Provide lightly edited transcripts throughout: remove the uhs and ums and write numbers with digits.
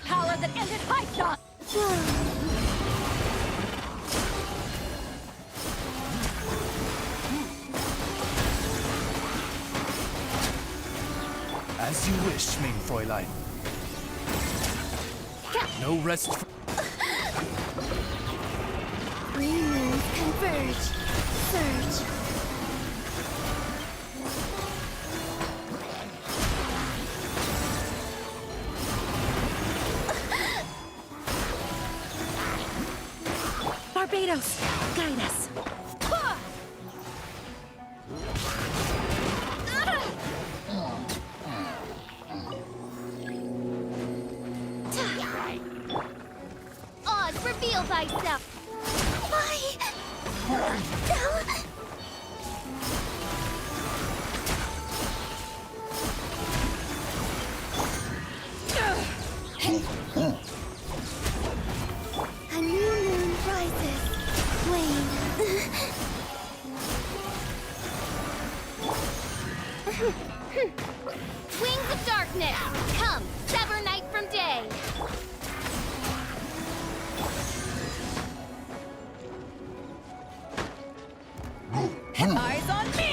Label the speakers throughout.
Speaker 1: Power that ended Archon!
Speaker 2: As you wish, main Fräulein. No rest for...
Speaker 3: Three moons converge. Surge.
Speaker 1: Barbados, guide us.
Speaker 3: Oz, reveal thyself. A new moon rises. Wane. Wings of darkness, come, sever night from day.
Speaker 1: Eyes on me!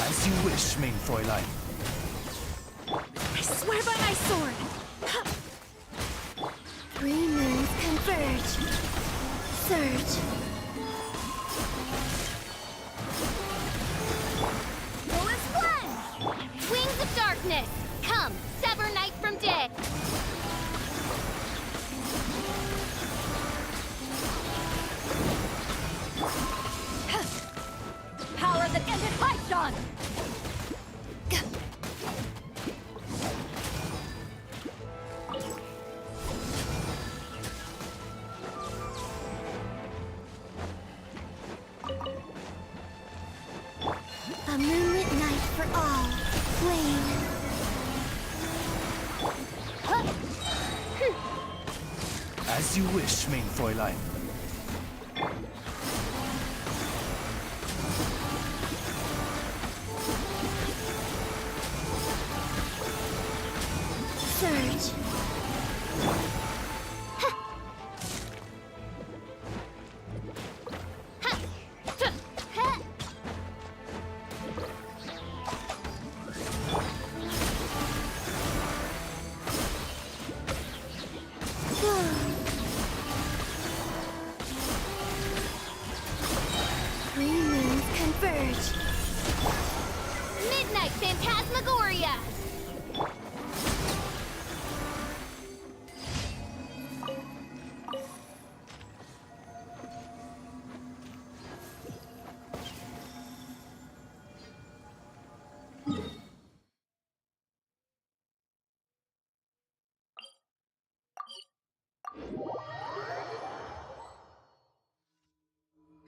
Speaker 2: As you wish, main Fräulein.
Speaker 1: I swear by my sword!
Speaker 3: Three moons converge. Surge. Fullest one! Wings of darkness, come, sever night from day.
Speaker 1: Power that ended Archon!
Speaker 3: A moonlit night for all. Wane.
Speaker 2: As you wish, main Fräulein.
Speaker 1: Surge!
Speaker 3: Midnight Phantasmagoria!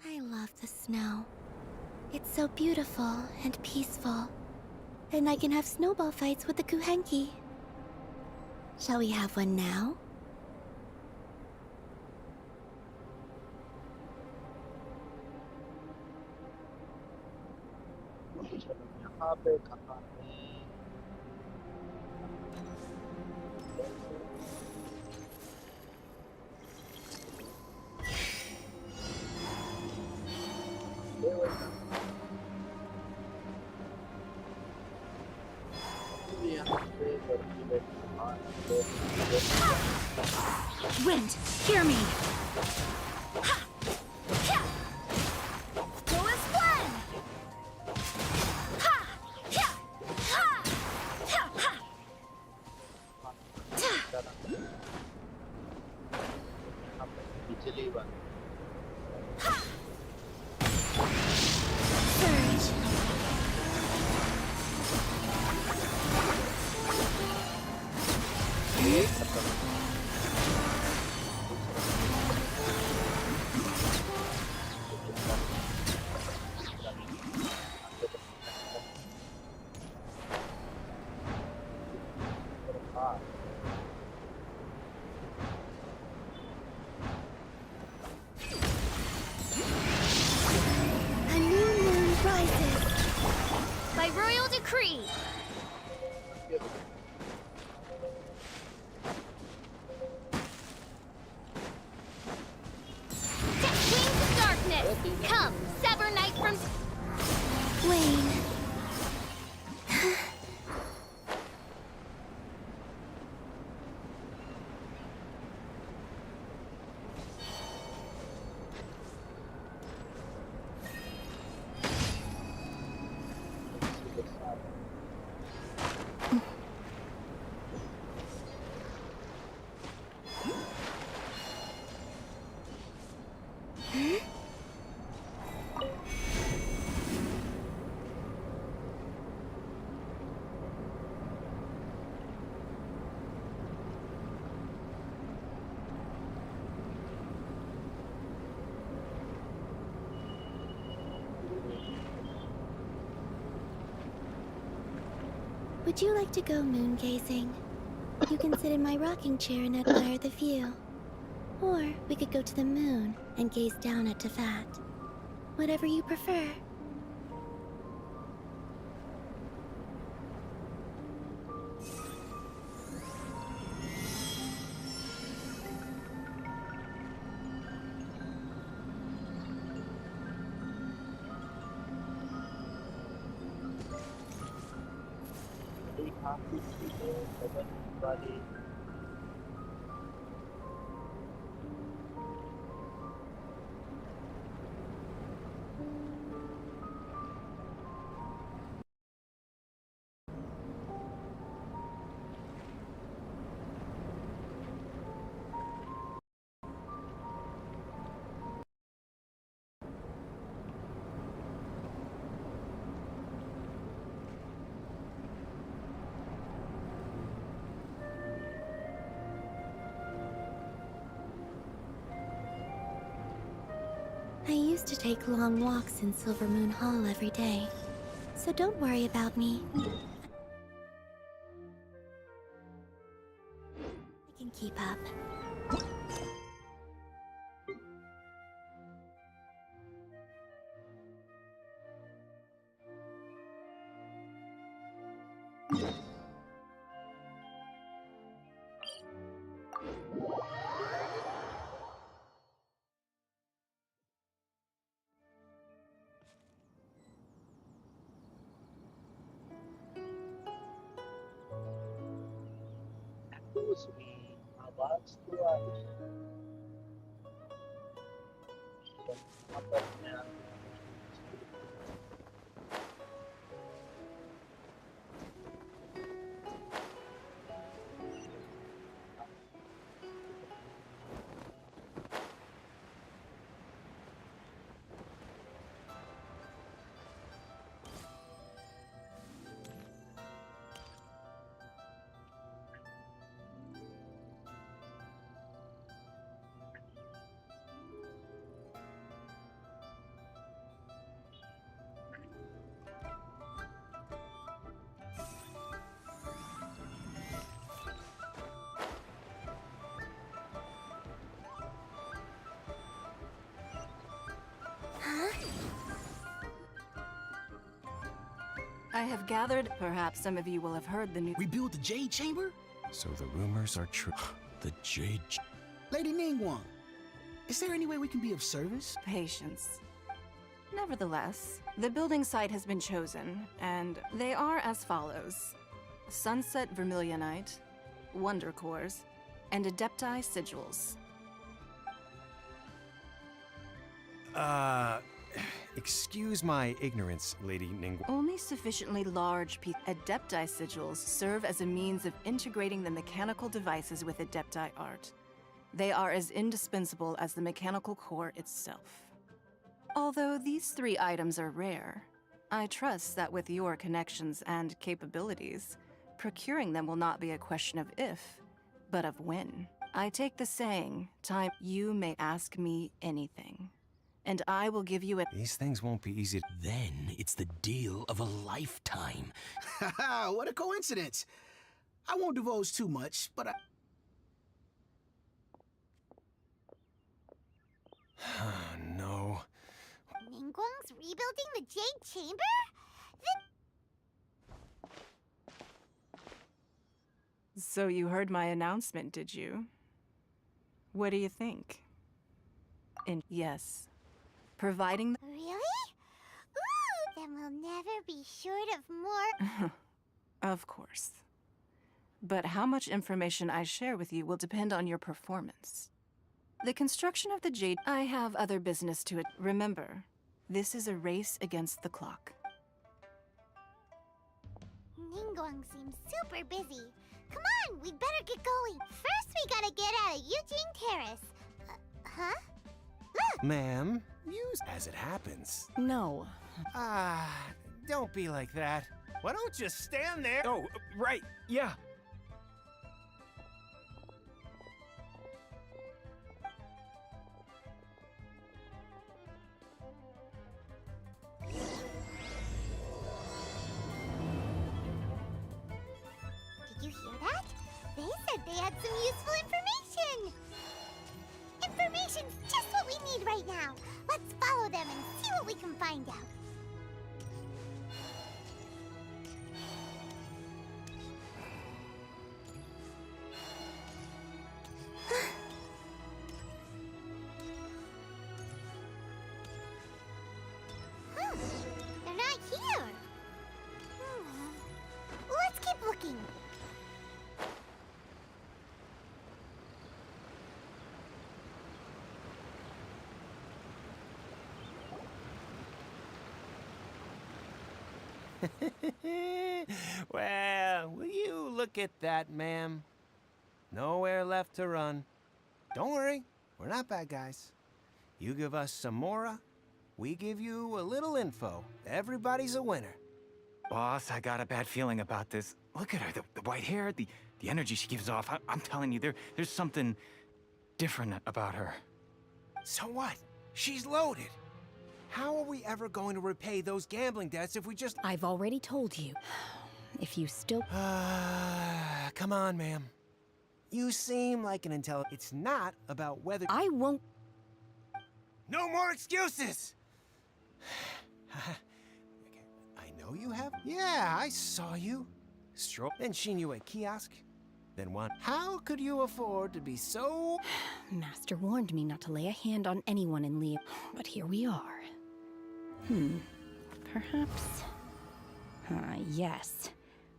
Speaker 4: I love the snow. It's so beautiful and peaceful. And I can have snowball fights with the Kuhenki. Shall we have one now?
Speaker 5: यहाँ पे कहाँ है ये वही यहाँ पे लड़की बैठी
Speaker 1: Wind, hear me!
Speaker 3: Go as one!
Speaker 5: यहाँ पे बिजली बन
Speaker 4: Surge! A new moon rises.
Speaker 3: By royal decree! Set wings of darkness! Come, sever night from...
Speaker 4: Wayne. Would you like to go moon gazing? You can sit in my rocking chair and admire the view. Or we could go to the moon and gaze down at Teyvat. Whatever you prefer.
Speaker 5: वाली
Speaker 4: I used to take long walks in Silver Moon Hall every day, so don't worry about me. I can keep up.
Speaker 5: उसमें आवाज तो आई यहाँ पर मैं
Speaker 6: I have gathered. Perhaps some of you will have heard the news.
Speaker 7: Rebuild the Jade Chamber?
Speaker 8: So the rumors are true. The Jade.
Speaker 7: Lady Ningguang, is there any way we can be of service?
Speaker 6: Patience. Nevertheless, the building site has been chosen, and they are as follows: Sunset Vermilionite, Wonder Cores, and Adepti Sigils.
Speaker 8: Excuse my ignorance, Lady Ningguang.
Speaker 6: Only sufficiently large Adepti Sigils serve as a means of integrating the mechanical devices with Adepti art. They are as indispensable as the mechanical core itself. Although these 3 items are rare, I trust that with your connections and capabilities, procuring them will not be a question of if, but of when. I take the saying, time you may ask me anything, and I will give you a—
Speaker 8: These things won't be easy.
Speaker 7: Then it's the deal of a lifetime. Haha, what a coincidence. I won't divulge too much, but I...
Speaker 8: No.
Speaker 3: Ningguang's rebuilding the Jade Chamber?
Speaker 6: So you heard my announcement, did you? What do you think? And yes, providing—
Speaker 3: Really? Ooh, then we'll never be short of more.
Speaker 6: Of course. But how much information I share with you will depend on your performance. The construction of the Jade— I have other business to it. Remember, this is a race against the clock.
Speaker 3: Ningguang seems super busy. Come on, we'd better get going. First, we gotta get out of Eugene Terrace. Huh?
Speaker 8: Ma'am, use as it happens.
Speaker 6: No.
Speaker 8: Don't be like that. Why don't you stand there?
Speaker 2: Oh, right, yeah.
Speaker 3: Did you hear that? They said they had some useful information. Information's just what we need right now. Let's follow them and see what we can find out. Huh, they're not here. Let's keep looking.
Speaker 8: Well, will you look at that, ma'am? Nowhere left to run. Don't worry, we're not bad guys. You give us some mora, we give you a little info. Everybody's a winner.
Speaker 2: Boss, I got a bad feeling about this. Look at her, the white hair, the energy she gives off. I'm telling you, there's something different about her.
Speaker 8: So what? She's loaded. How are we ever going to repay those gambling debts if we just...
Speaker 1: I've already told you. If you still...
Speaker 8: Come on, ma'am. You seem like an intelligent... It's not about whether...
Speaker 1: I won't...
Speaker 8: No more excuses! Okay, I know you have... Yeah, I saw you. Stroll... Then Shinue kiosk. Then one... How could you afford to be so...
Speaker 1: Master warned me not to lay a hand on anyone in Leo, but here we are. Perhaps... yes.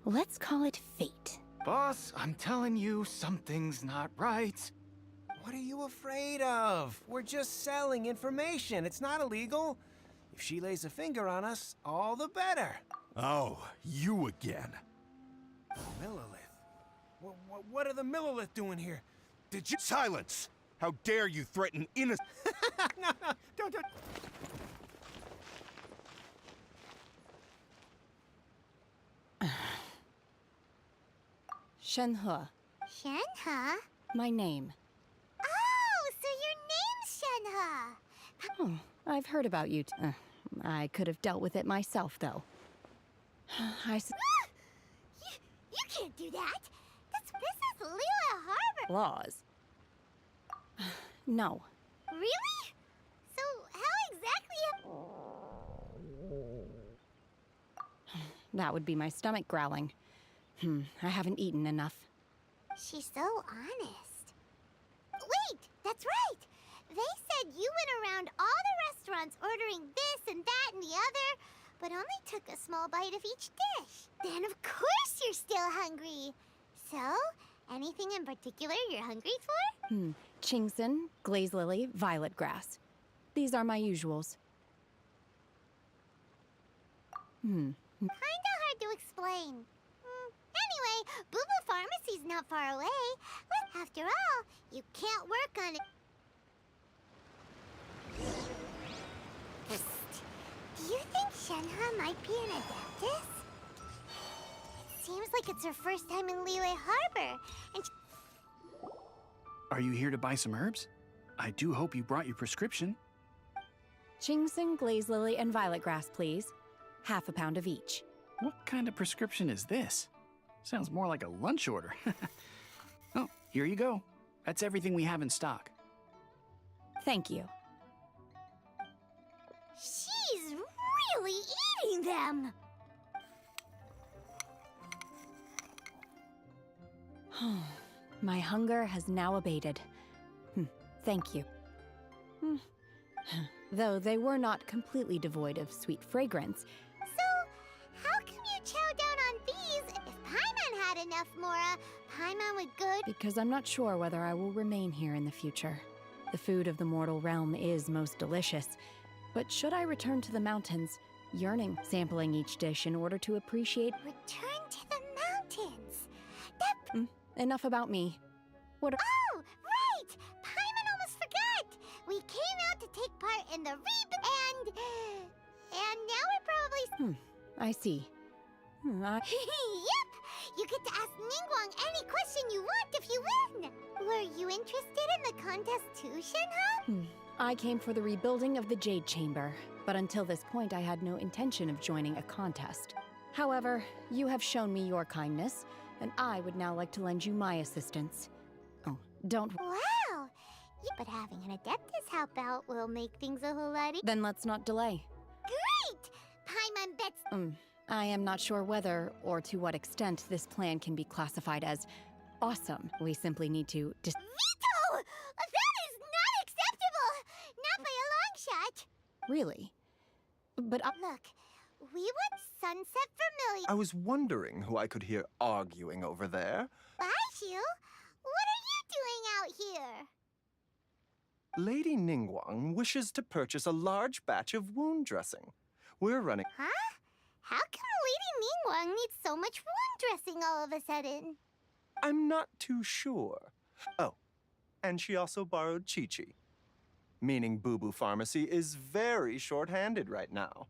Speaker 1: Let's call it fate.
Speaker 2: Boss, I'm telling you, something's not right.
Speaker 8: What are you afraid of? We're just selling information. It's not illegal. If she lays a finger on us, all the better.
Speaker 9: Oh, you again.
Speaker 8: Millilith. What are the Millilith doing here? Did you...
Speaker 9: Silence! How dare you threaten innocent...
Speaker 8: No, don't...
Speaker 1: Shenhe,
Speaker 3: Shenhe?
Speaker 1: my name.
Speaker 3: Oh, so your name's Shenhe.
Speaker 1: Oh, I've heard about you. I could have dealt with it myself, though.
Speaker 3: You can't do that. That's Princess Leela Harbor.
Speaker 1: Laws. No.
Speaker 3: Really? So how exactly...
Speaker 1: That would be my stomach growling. I haven't eaten enough.
Speaker 3: She's so honest. Wait, that's right! They said you went around all the restaurants ordering this and that and the other, but only took a small bite of each dish. Then of course you're still hungry. So, anything in particular you're hungry for?
Speaker 1: Chingson, glaze lily, violet grass. These are my usuals.
Speaker 3: Kinda hard to explain. Anyway, Boo Boo Pharmacy's not far away. After all, you can't work on it. Psst. Do you think Shenhe might be an adeptus? It seems like it's her first time in Liyue Harbor, and
Speaker 10: Are you here to buy some herbs? I do hope you brought your prescription.
Speaker 1: Chingson, glaze lily, and violet grass, please. Half a pound of each.
Speaker 10: What kind of prescription is this? Sounds more like a lunch order. Oh, here you go. That's everything we have in stock.
Speaker 1: Thank you.
Speaker 3: she's really eating them.
Speaker 1: My hunger has now abated. Thank you. Though they were not completely devoid of sweet fragrance.
Speaker 3: So, how come you chow down on these? If Paimon had enough, Mora, Paimon would go.
Speaker 1: Because I'm not sure whether I will remain here in the future. The food of the mortal realm is most delicious. But should I return to the mountains, yearning, sampling each dish in order to appreciate...
Speaker 3: Return to the mountains.
Speaker 1: Enough about me. What
Speaker 3: Oh, right! Paimon almost forgot! We came out to take part in the and now we're probably...
Speaker 1: I see.
Speaker 3: Yep! You get to ask Ningguang any question you want if you win! Were you interested in the contest too, Shenhe?
Speaker 1: I came for the rebuilding of the Jade Chamber, but until this point I had no intention of joining a contest. However, you have shown me your kindness, and I would now like to lend you my assistance. Oh, don't...
Speaker 3: Wow! But having an Adeptus help out will make things a whole lot
Speaker 1: Then let's not delay.
Speaker 3: Great! Paimon bets...
Speaker 1: I am not sure whether or to what extent this plan can be classified as awesome. We simply need to
Speaker 3: Veto! That is not acceptable! Not by a long shot!
Speaker 1: Really? But
Speaker 3: Look, we want Sunset Vermilion.
Speaker 9: I was wondering who I could hear arguing over there.
Speaker 3: Baishu, what are you doing out here?
Speaker 9: Lady Ningguang wishes to purchase a large batch of wound dressing. We're running...
Speaker 3: Huh? How come Lady Ningguang needs so much wound dressing all of a sudden?
Speaker 9: I'm not too sure. Oh, and she also borrowed Chi-Chi. Meaning Boo Boo Pharmacy is very short-handed right now.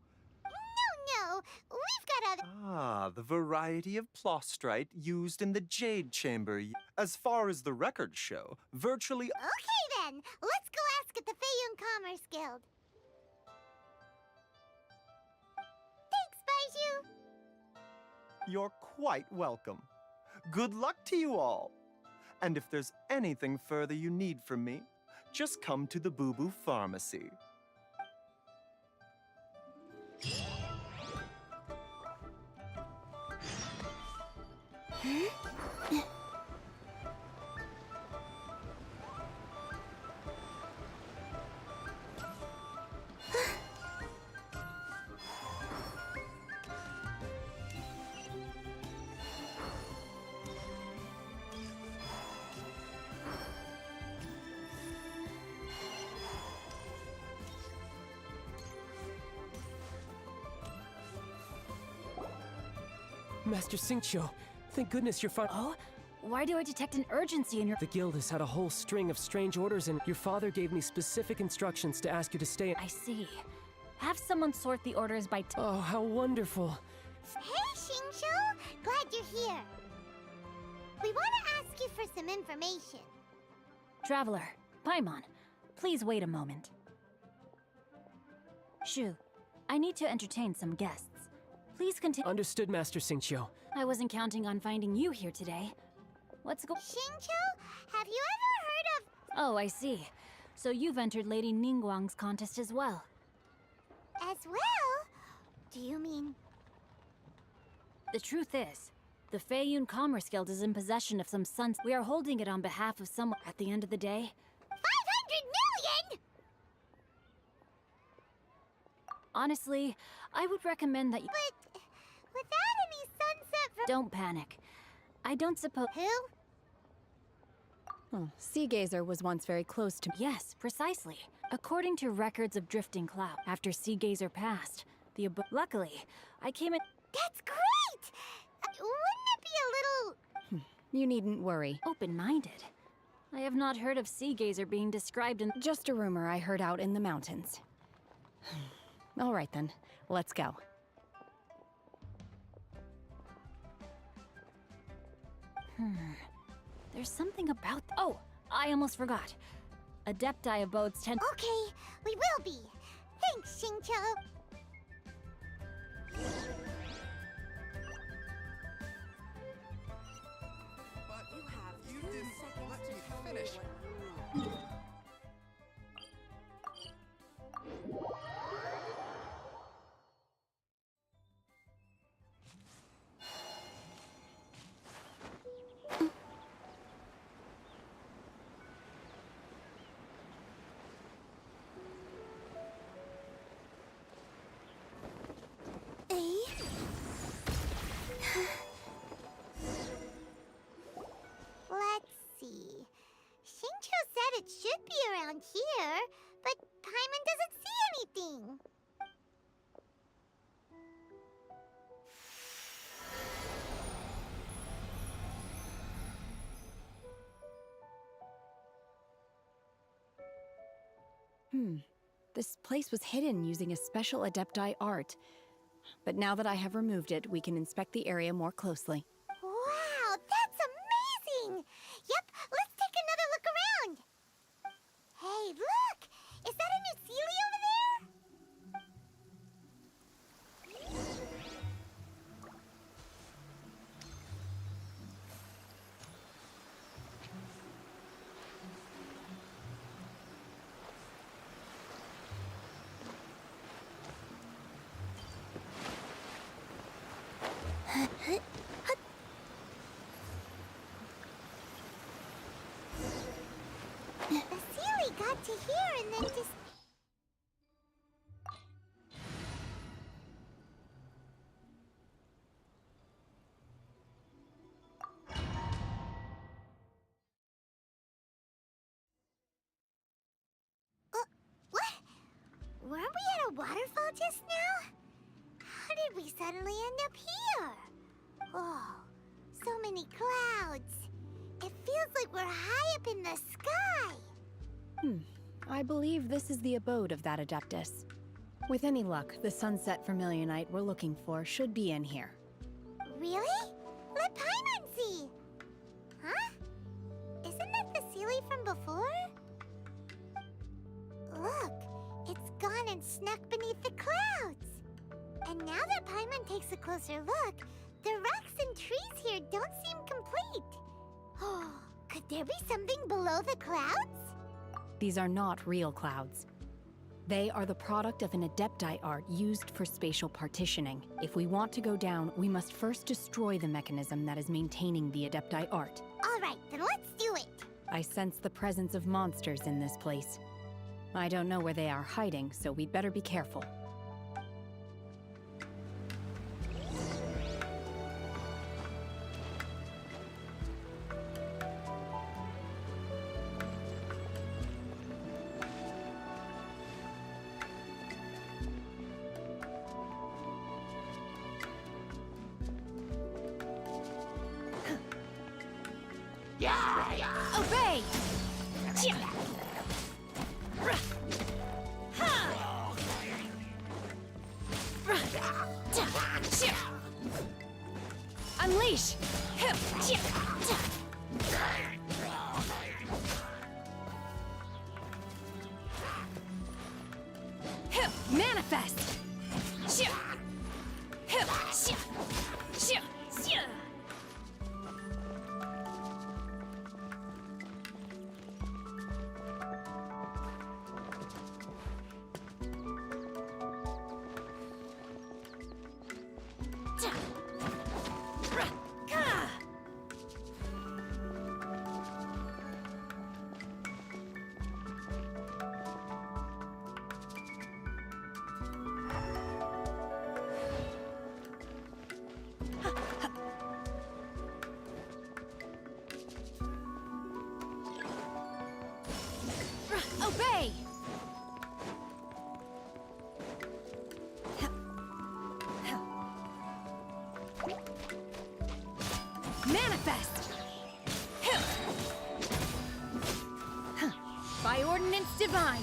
Speaker 3: No, we've got other...
Speaker 9: Ah, the variety of plostrite used in the Jade Chamber. As far as the records show, virtually...
Speaker 3: Okay then, let's go ask at the Feiyun Commerce Guild. Thanks, Baiju.
Speaker 9: You're quite welcome. Good luck to you all. And if there's anything further you need from me, just come to the Boo Boo Pharmacy.
Speaker 11: Master Xingqiu, thank goodness you're fine.
Speaker 12: Oh? Why do I detect an urgency in your...
Speaker 11: The guild has had a whole string of strange orders, and your father gave me specific instructions to ask you to stay...
Speaker 12: I see. Have someone sort the orders by...
Speaker 11: Oh, how wonderful.
Speaker 3: Hey, Xingqiu! Glad you're here. We want to ask you for some information.
Speaker 12: Traveler, Paimon, please wait a moment. Shu, I need to entertain some guests. Please continue.
Speaker 11: Understood, Master Xingqiu.
Speaker 12: I wasn't counting on finding you here today. What's go-
Speaker 3: Xingqiu, have you ever heard of...
Speaker 12: Oh, I see. So you've entered Lady Ningguang's contest as well.
Speaker 3: As well? Do you mean...
Speaker 12: The truth is, the Feiyun Commerce Guild is in possession of some suns. We are holding it on behalf of someone. At the end of the day,
Speaker 3: 500 million?
Speaker 12: honestly, I would recommend that you
Speaker 3: But without any sunset from...
Speaker 12: don't panic. I don't suppose.
Speaker 3: Who?
Speaker 1: Oh, Sea Gazer was once very close to me.
Speaker 12: Yes, precisely. According to records of Drifting Cloud, after Sea Gazer passed, luckily, I came in.
Speaker 3: That's great! Wouldn't it be a little...
Speaker 1: You needn't worry.
Speaker 12: Open-minded. I have not heard of Sea Gazer being described in.
Speaker 1: Just a rumor I heard out in the mountains. All right then, let's go.
Speaker 12: There's something about. Oh, I almost forgot. Adepti abodes tend.
Speaker 3: Okay, we will be. Thanks, Xingqiu.
Speaker 13: You didn't let me finish.
Speaker 3: Let's see. Xingqiu said it should be around here, but Paimon doesn't see anything.
Speaker 1: This place was hidden using a special Adepti art. But now that I have removed it, we can inspect the area more closely.
Speaker 3: Wow, that's amazing! Yep, let's take another look around. Hey, look! Is that a new Sealy over there? The Sealy got to here and then just... What? Weren't we at a waterfall just now? How did we suddenly end up here? Oh, so many clouds. It feels like we're high up in the sky.
Speaker 1: I believe this is the abode of that Adeptus. With any luck, the sunset Vermilionite we're looking for should be in here.
Speaker 3: Really? Let Paimon see. Huh? Isn't that the Sealy from before? Look, it's gone and snuck beneath the clouds. And now that Paimon takes a closer look, the rocks and trees here don't seem complete. Oh, could there be something below the clouds?
Speaker 1: These are not real clouds. They are the product of an Adepti art used for spatial partitioning. If we want to go down, we must first destroy the mechanism that is maintaining the Adepti art.
Speaker 3: All right, then let's do it.
Speaker 1: I sense the presence of monsters in this place. I don't know where they are hiding, so we'd better be careful.
Speaker 12: Obey!
Speaker 1: Unleash! Manifest! Manifest! By ordinance divine!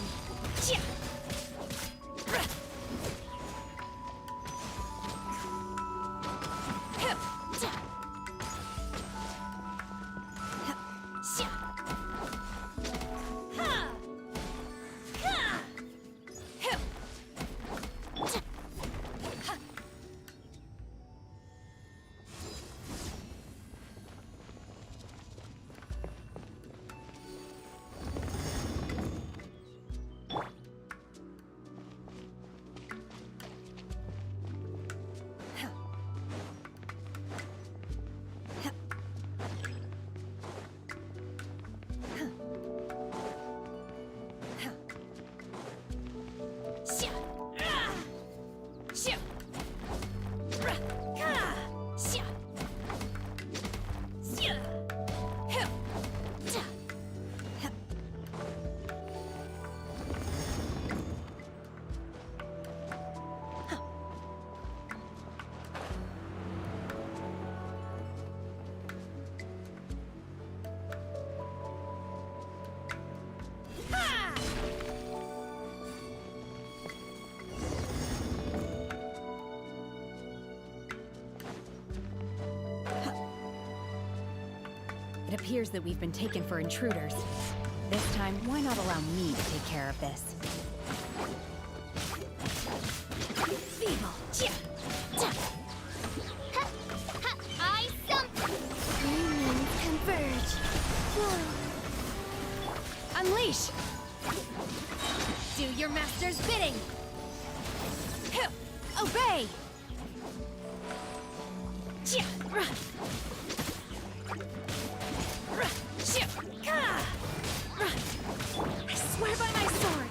Speaker 1: It appears that we've been taken for intruders. This time, why not allow me to take care of this? Feeble!
Speaker 3: I
Speaker 4: Humans converge. Whoa.
Speaker 1: Unleash! Do your master's bidding! Obey! I swear by my sword!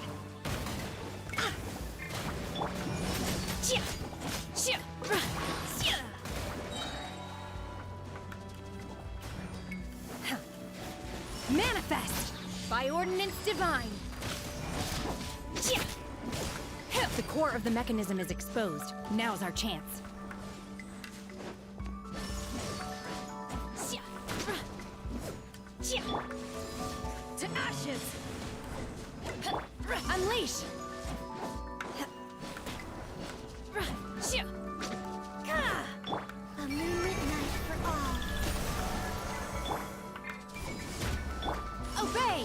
Speaker 1: Manifest! By ordinance divine! The core of the mechanism is exposed. Now's our chance. To ashes! Unleash!
Speaker 4: A moonlit night for all.
Speaker 1: Obey!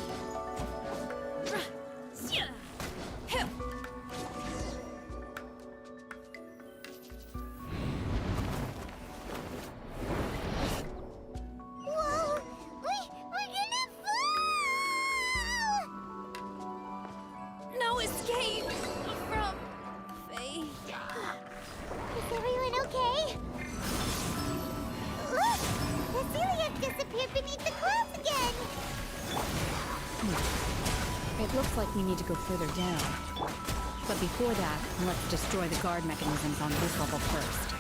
Speaker 3: Whoa! We're gonna fall!
Speaker 1: No escape from Faye.
Speaker 3: Is everyone okay? Look! The celiac disappeared beneath the clouds again!
Speaker 1: It looks like we need to go further down. But before that, let's destroy the guard mechanisms on this level first.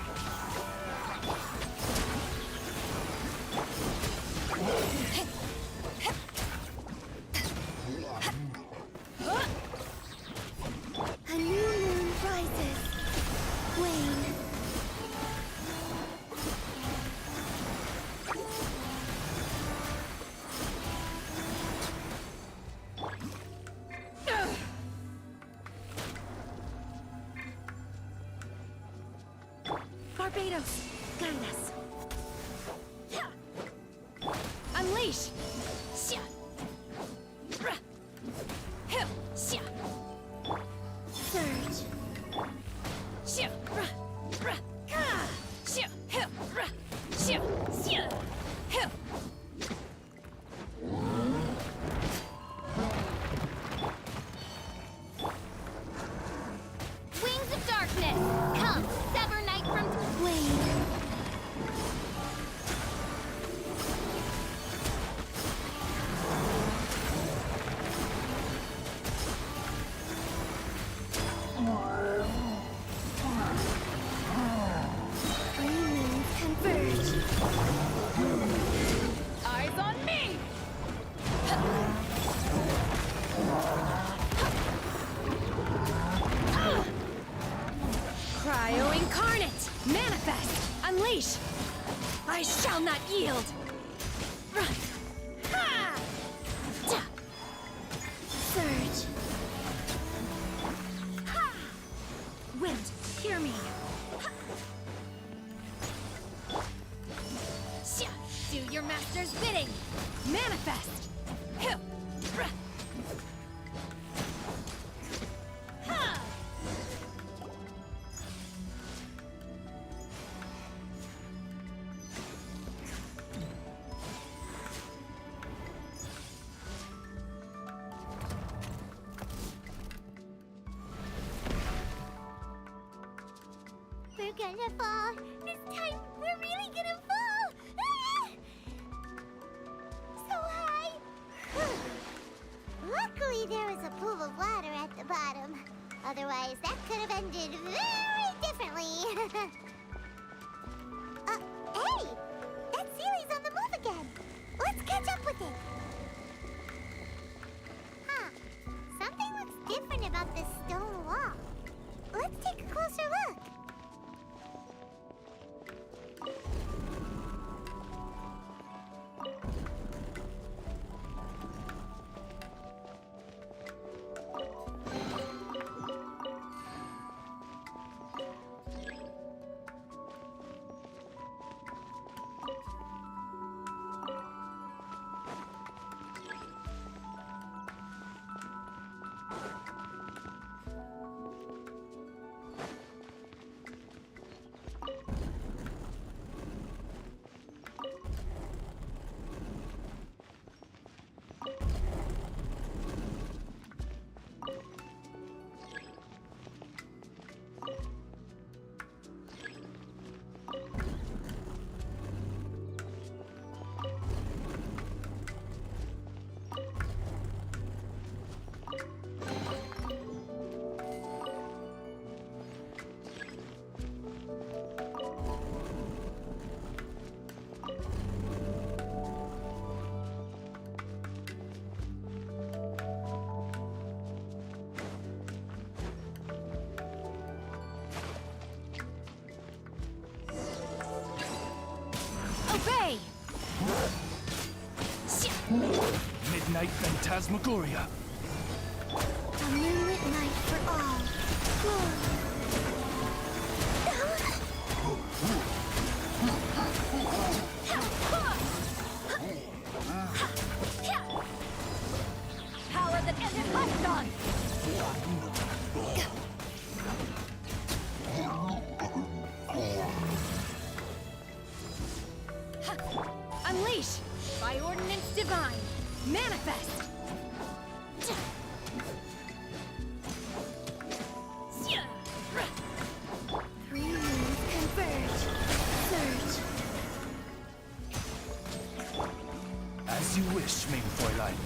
Speaker 4: A new moon rises. Wane.
Speaker 1: Barbados, guide us. Unleash!
Speaker 4: Surge.
Speaker 3: Wings of darkness! Come, sever night from...
Speaker 4: Wane. Three moons converge.
Speaker 1: Eyes on me! Cryo incarnate! Manifest! Unleash!
Speaker 12: I shall not yield! Ha!
Speaker 4: Surge.
Speaker 12: Wind, hear me! Do your master's bidding! Manifest! Ha!
Speaker 3: We're gonna fall. This time, we're really gonna fall. Ah! So high. Luckily, there was a pool of water at the bottom. Otherwise, that could have ended very differently. Hey! That Sealy's on the move again. Let's catch up with it. Huh. Something looks different about this stone wall. Let's take a closer look.
Speaker 12: Obey!
Speaker 10: Midnight Phantasmagoria.
Speaker 4: A moonlit night for all.
Speaker 12: Power that ended Archon! Unleash! By ordinance divine! Manifest!
Speaker 4: Three moons converge. Surge.
Speaker 10: As you wish, mein Fräulein.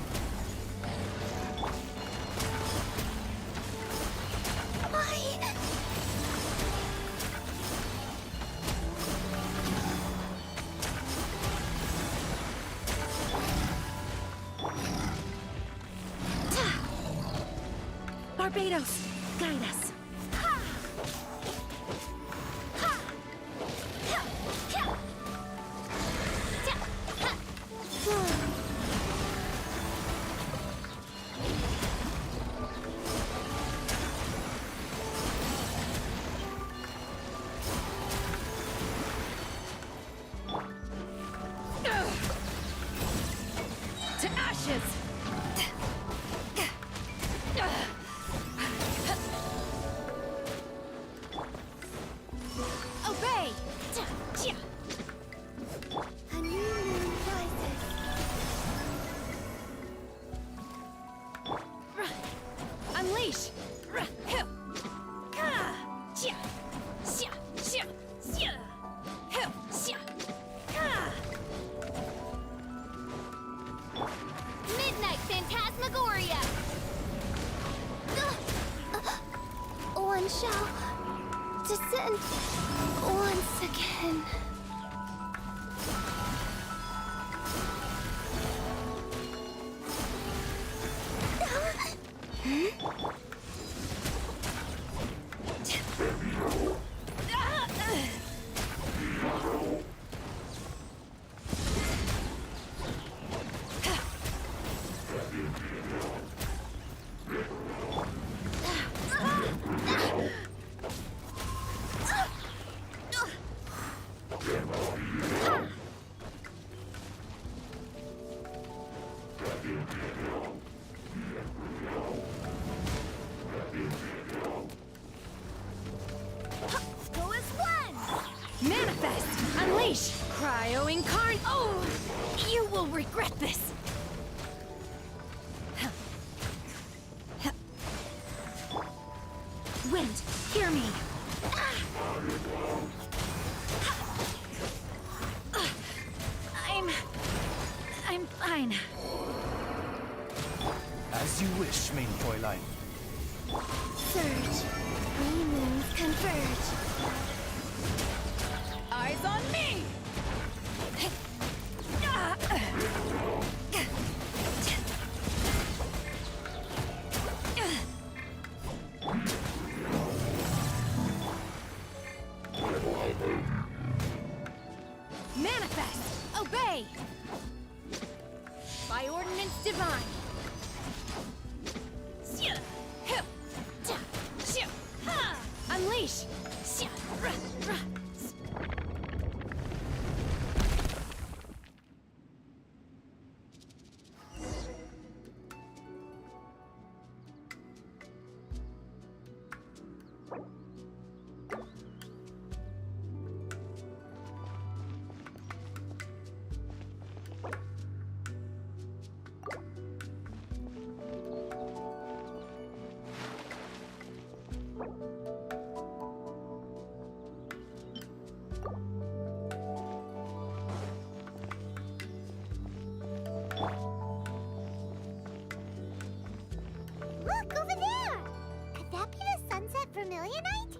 Speaker 12: Barbados, guide us. To ashes!
Speaker 1: Manifest! Unleash! Cryo-incarn... Oh! You will regret this! Wind, hear me! I'm fine.
Speaker 9: As you wish, main Fräulein.
Speaker 4: Surge. 3 moons converge.
Speaker 1: Eyes on me! Manifest! Obey! By ordinance divine! Unleash!
Speaker 3: Look, over there! Could that be the sunset vermilionite?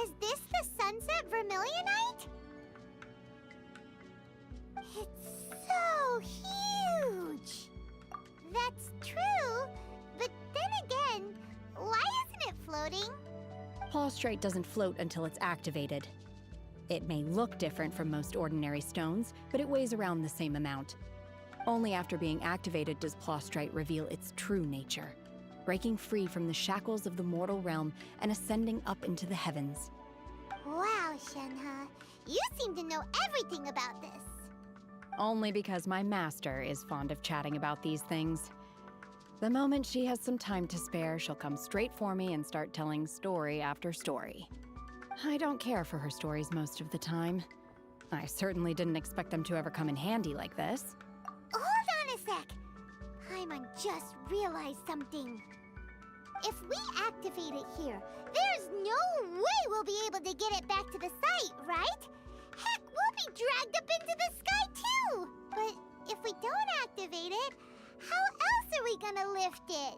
Speaker 3: Is this the sunset vermilionite? It's so huge! That's true, but then again, why isn't it floating?
Speaker 1: Plaustrite doesn't float until it's activated. It may look different from most ordinary stones, but it weighs around the same amount. Only after being activated does Plaustrite reveal its true nature, breaking free from the shackles of the mortal realm and ascending up into the heavens.
Speaker 3: Wow, Shenhe, you seem to know everything about this.
Speaker 1: Only because my master is fond of chatting about these things. The moment she has some time to spare, she'll come straight for me and start telling story after story. I don't care for her stories most of the time. I certainly didn't expect them to ever come in handy like this.
Speaker 3: Hold on a sec. Paimon just realized something. If we activate it here, there's no way we'll be able to get it back to the site, right? Heck, we'll be dragged up into the sky too! But if we don't activate it, how else are we gonna lift it?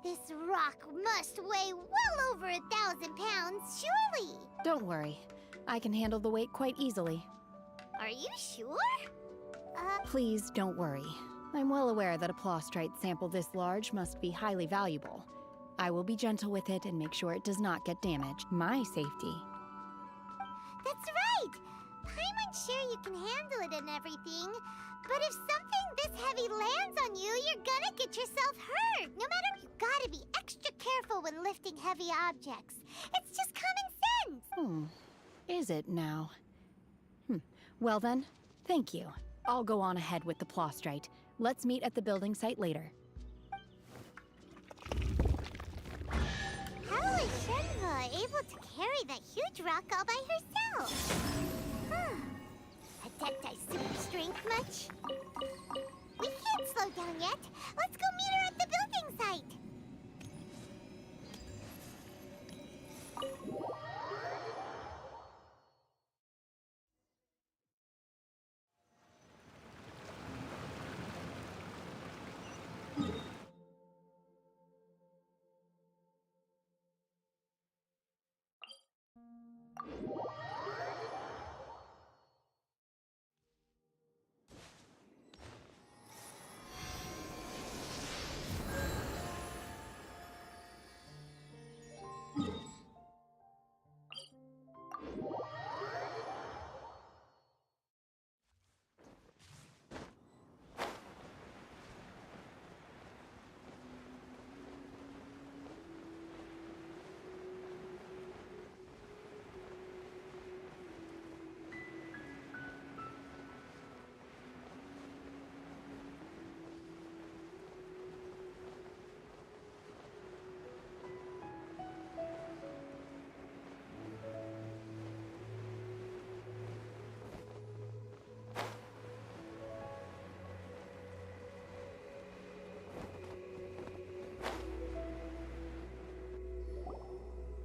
Speaker 3: This rock must weigh well over 1,000 pounds, surely!
Speaker 1: Don't worry. I can handle the weight quite easily.
Speaker 3: Are you sure?
Speaker 1: Please don't worry. I'm well aware that a plaustrite sample this large must be highly valuable. I will be gentle with it and make sure it does not get damaged. My safety.
Speaker 3: That's right! Paimon's sure you can handle it and everything, but if something this heavy lands on you, you're gonna get yourself hurt. No matter, you gotta be extra careful when lifting heavy objects. It's just common sense.
Speaker 1: Is it now? Well then, thank you. I'll go on ahead with the plaustrite. Let's meet at the building site later.
Speaker 3: How is Shenhe able to carry that huge rock all by herself? Adepti super strength much? We can't slow down yet. Let's go meet her at the building site.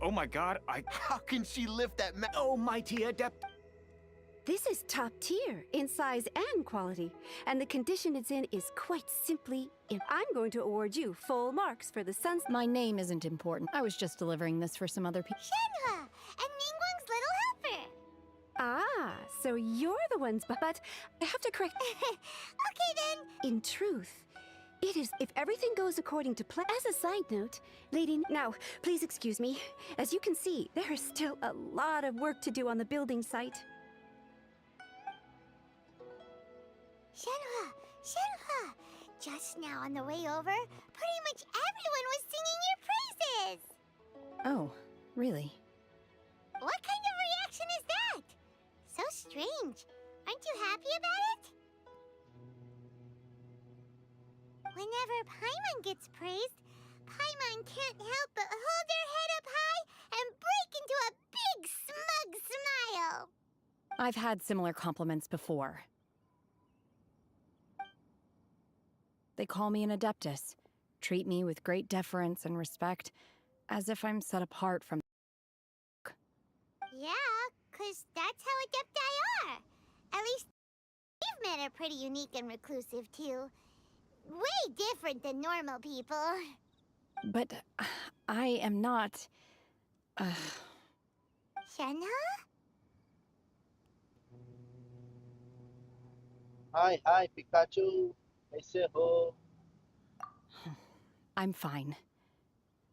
Speaker 2: Oh my god,
Speaker 8: How can she lift that
Speaker 2: Oh, mighty adept!
Speaker 14: This is top tier in size and quality, and the condition it's in is quite simply I'm going to award you full marks for the sun's.
Speaker 1: My name isn't important. I was just delivering this for some other people.
Speaker 3: Shenhua, and Ningguang's little helper.
Speaker 14: Ah, so you're the ones, but I have to correct.
Speaker 3: Okay then.
Speaker 14: In truth, it is if everything goes according to plan. As a side note, lady, now please excuse me. As you can see, there is still a lot of work to do on the building site.
Speaker 3: Shenhua, Shenhua! Just now on the way over, pretty much everyone was singing your praises!
Speaker 1: Oh, really?
Speaker 3: What kind of reaction is that? So strange. Aren't you happy about it? Whenever Paimon gets praised, Paimon can't help but hold their head up high and break into a big smug smile!
Speaker 1: I've had similar compliments before. They call me an adeptus, treat me with great deference and respect, as if I'm set apart from.
Speaker 3: Yeah, 'cause that's how adepti are. At least we've met are pretty unique and reclusive too. Way different than normal people.
Speaker 1: But I am not.
Speaker 3: Shenhua?
Speaker 5: Hi, Pikachu. Kaise ho?
Speaker 1: I'm fine.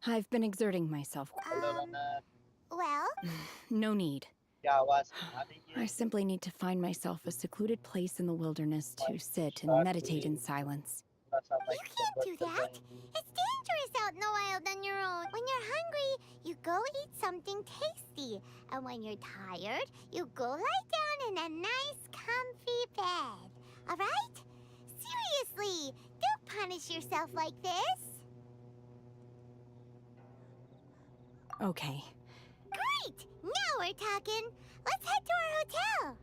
Speaker 1: I've been exerting myself.
Speaker 5: Hello, Ranak.
Speaker 3: Well?
Speaker 1: No need.
Speaker 5: क्या आवाज आ रही है?
Speaker 1: I simply need to find myself a secluded place in the wilderness to sit and meditate in silence.
Speaker 3: You can't do that. It's dangerous out in the wild on your own. When you're hungry, you go eat something tasty. And when you're tired, you go lie down in a nice, comfy bed. All right? Seriously, don't punish yourself like this.
Speaker 1: Okay.
Speaker 3: Great! Now we're talking. Let's head to our hotel.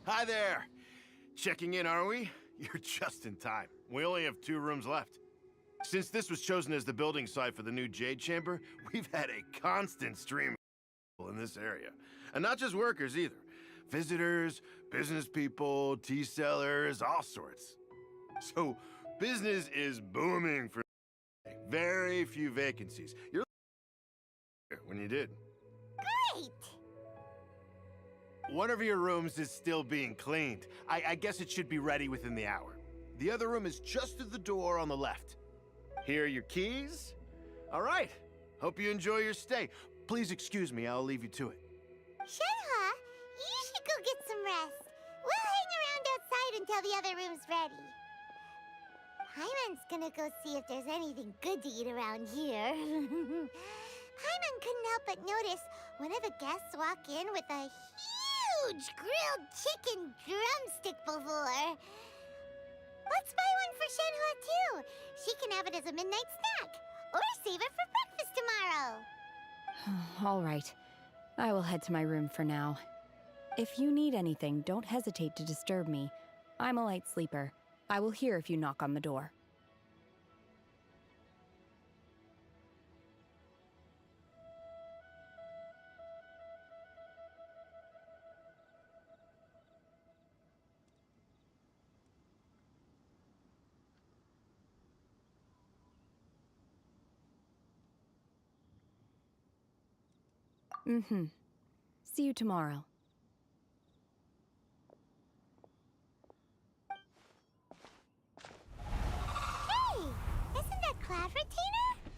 Speaker 8: Hi there! Checking in, are we? You're just in time. We only have 2 rooms left. Since this was chosen as the building site for the new Jade Chamber, we've had a constant stream of people in this area. And not just workers either.
Speaker 15: Visitors, business people, tea sellers, all sorts. So business is booming for very few vacancies. You're when you did.
Speaker 3: Great!
Speaker 15: One of your rooms is still being cleaned. I guess it should be ready within the hour. The other room is just at the door on the left. Here are your keys. All right. Hope you enjoy your stay. Please excuse me, I'll leave you to it.
Speaker 3: Shenhe, you should go get some rest. We'll hang around outside until the other room's ready. Paimon's gonna go see if there's anything good to eat around here. Paimon couldn't help but notice one of the guests walk in with a huge grilled chicken drumstick before. Let's buy one for Shenhe too. She can have it as a midnight snack, or save it for breakfast tomorrow.
Speaker 1: All right. I will head to my room for now. If you need anything, don't hesitate to disturb me. I'm a light sleeper. I will hear if you knock on the door. See you tomorrow.
Speaker 3: Hey! Isn't that Cloud Retainer?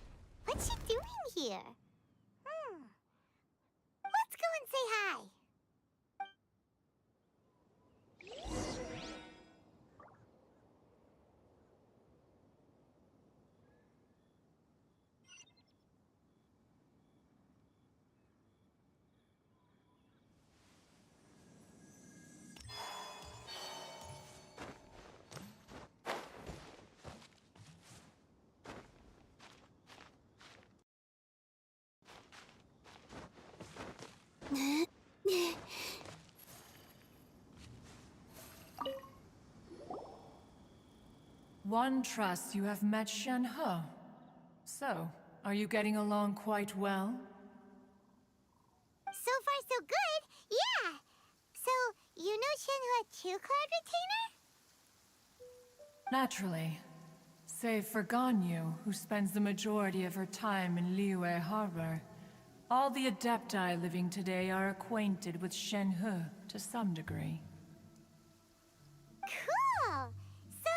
Speaker 3: What's she doing here? Let's go and say hi.
Speaker 16: One trusts you have met Shenhe. So, are you getting along quite well?
Speaker 3: So far, so good. Yeah. So, you know Shenhe too, Cloud Retainer?
Speaker 16: Naturally. Save for Ganyu, who spends the majority of her time in Liyue Harbor. All the Adepti living today are acquainted with Shenhe to some degree.
Speaker 3: Cool! So,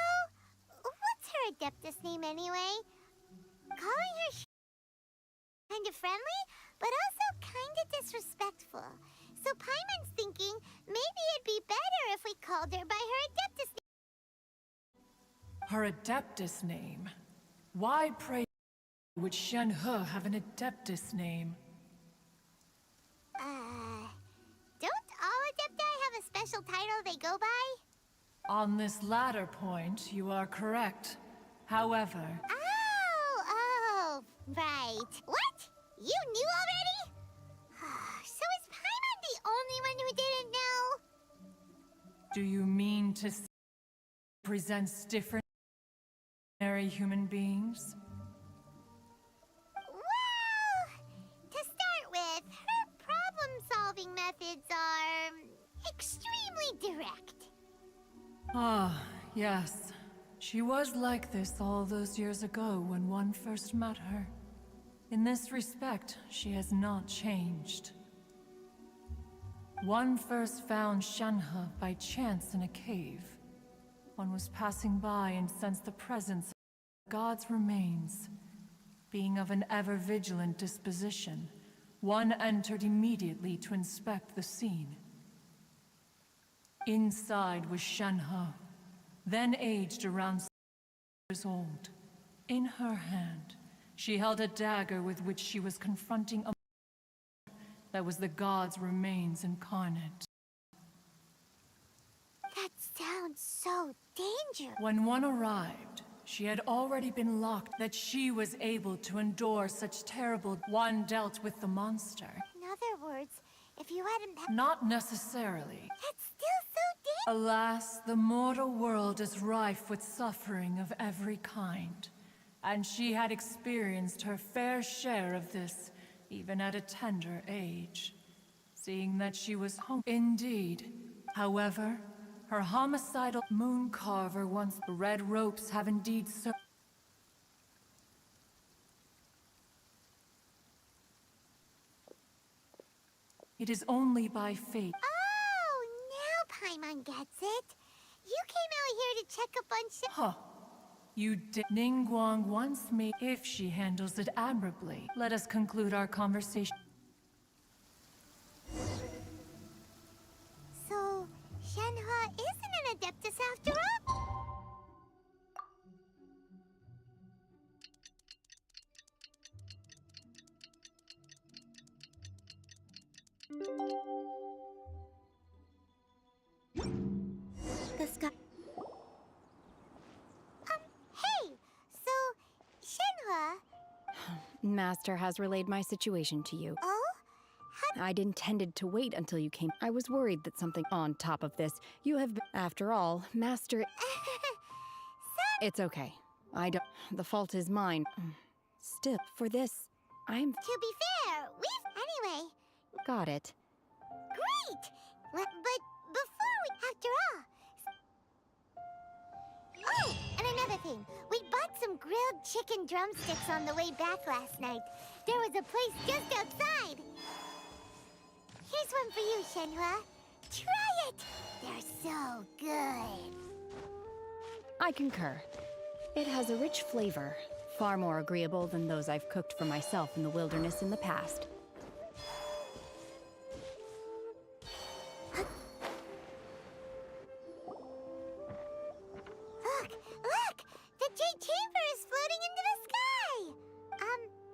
Speaker 3: what's her Adeptus name anyway? Calling her kind of friendly, but also kind of disrespectful. So Paimon's thinking maybe it'd be better if we called her by her Adeptus name.
Speaker 16: Her Adeptus name? Why, pray, would Shenhe have an Adeptus name?
Speaker 3: Don't all Adepti have a special title they go by?
Speaker 16: On this latter point, you are correct. However...
Speaker 3: Oh, right. What? You knew already? So is Paimon the only one who didn't know?
Speaker 16: Do you mean to say presents different human beings?
Speaker 3: Well, to start with, her problem-solving methods are extremely direct.
Speaker 16: Ah, yes. She was like this all those years ago when one first met her. In this respect, she has not changed. One first found Shenhe by chance in a cave. One was passing by and sensed the presence of God's remains. Being of an ever-vigilant disposition, one entered immediately to inspect the scene. Inside was Shenhe, then aged around 6 years old. In her hand, she held a dagger with which she was confronting a that was the God's remains incarnate.
Speaker 3: That sounds so dangerous.
Speaker 16: When one arrived, she had already been locked that she was able to endure such terrible. One dealt with the monster.
Speaker 3: In other words, if you hadn't...
Speaker 16: Not necessarily.
Speaker 3: That's still so dangerous.
Speaker 16: Alas, the mortal world is rife with suffering of every kind. And she had experienced her fair share of this, even at a tender age. seeing that she was home. Indeed. However, her homicidal moon carver once red ropes have indeed served. It is only by fate.
Speaker 3: Oh, now Paimon gets it. You came out here to check up on
Speaker 16: Huh. You did. Ningguang wants me if she handles it admirably. Let us conclude our conversation.
Speaker 3: So, Shenhua isn't an Adeptus after all?
Speaker 4: The sky.
Speaker 3: Hey! So, Shenhua...
Speaker 1: Master has relayed my situation to you.
Speaker 3: Oh?
Speaker 1: I'd intended to wait until you came. I was worried that something on top of this. You have been, after all, Master... It's okay. I don't... The fault is mine. Still, for this, I'm...
Speaker 3: To be fair, we've... Anyway...
Speaker 1: Got it.
Speaker 3: Great! But before we... After all... Oh! And another thing. We bought some grilled chicken drumsticks on the way back last night. There was a place just outside. Here's one for you, Shenhua. Try it! They're so good.
Speaker 1: I concur. It has a rich flavor, far more agreeable than those I've cooked for myself in the wilderness in the past.
Speaker 3: Look! The Jade Chamber is floating into the sky!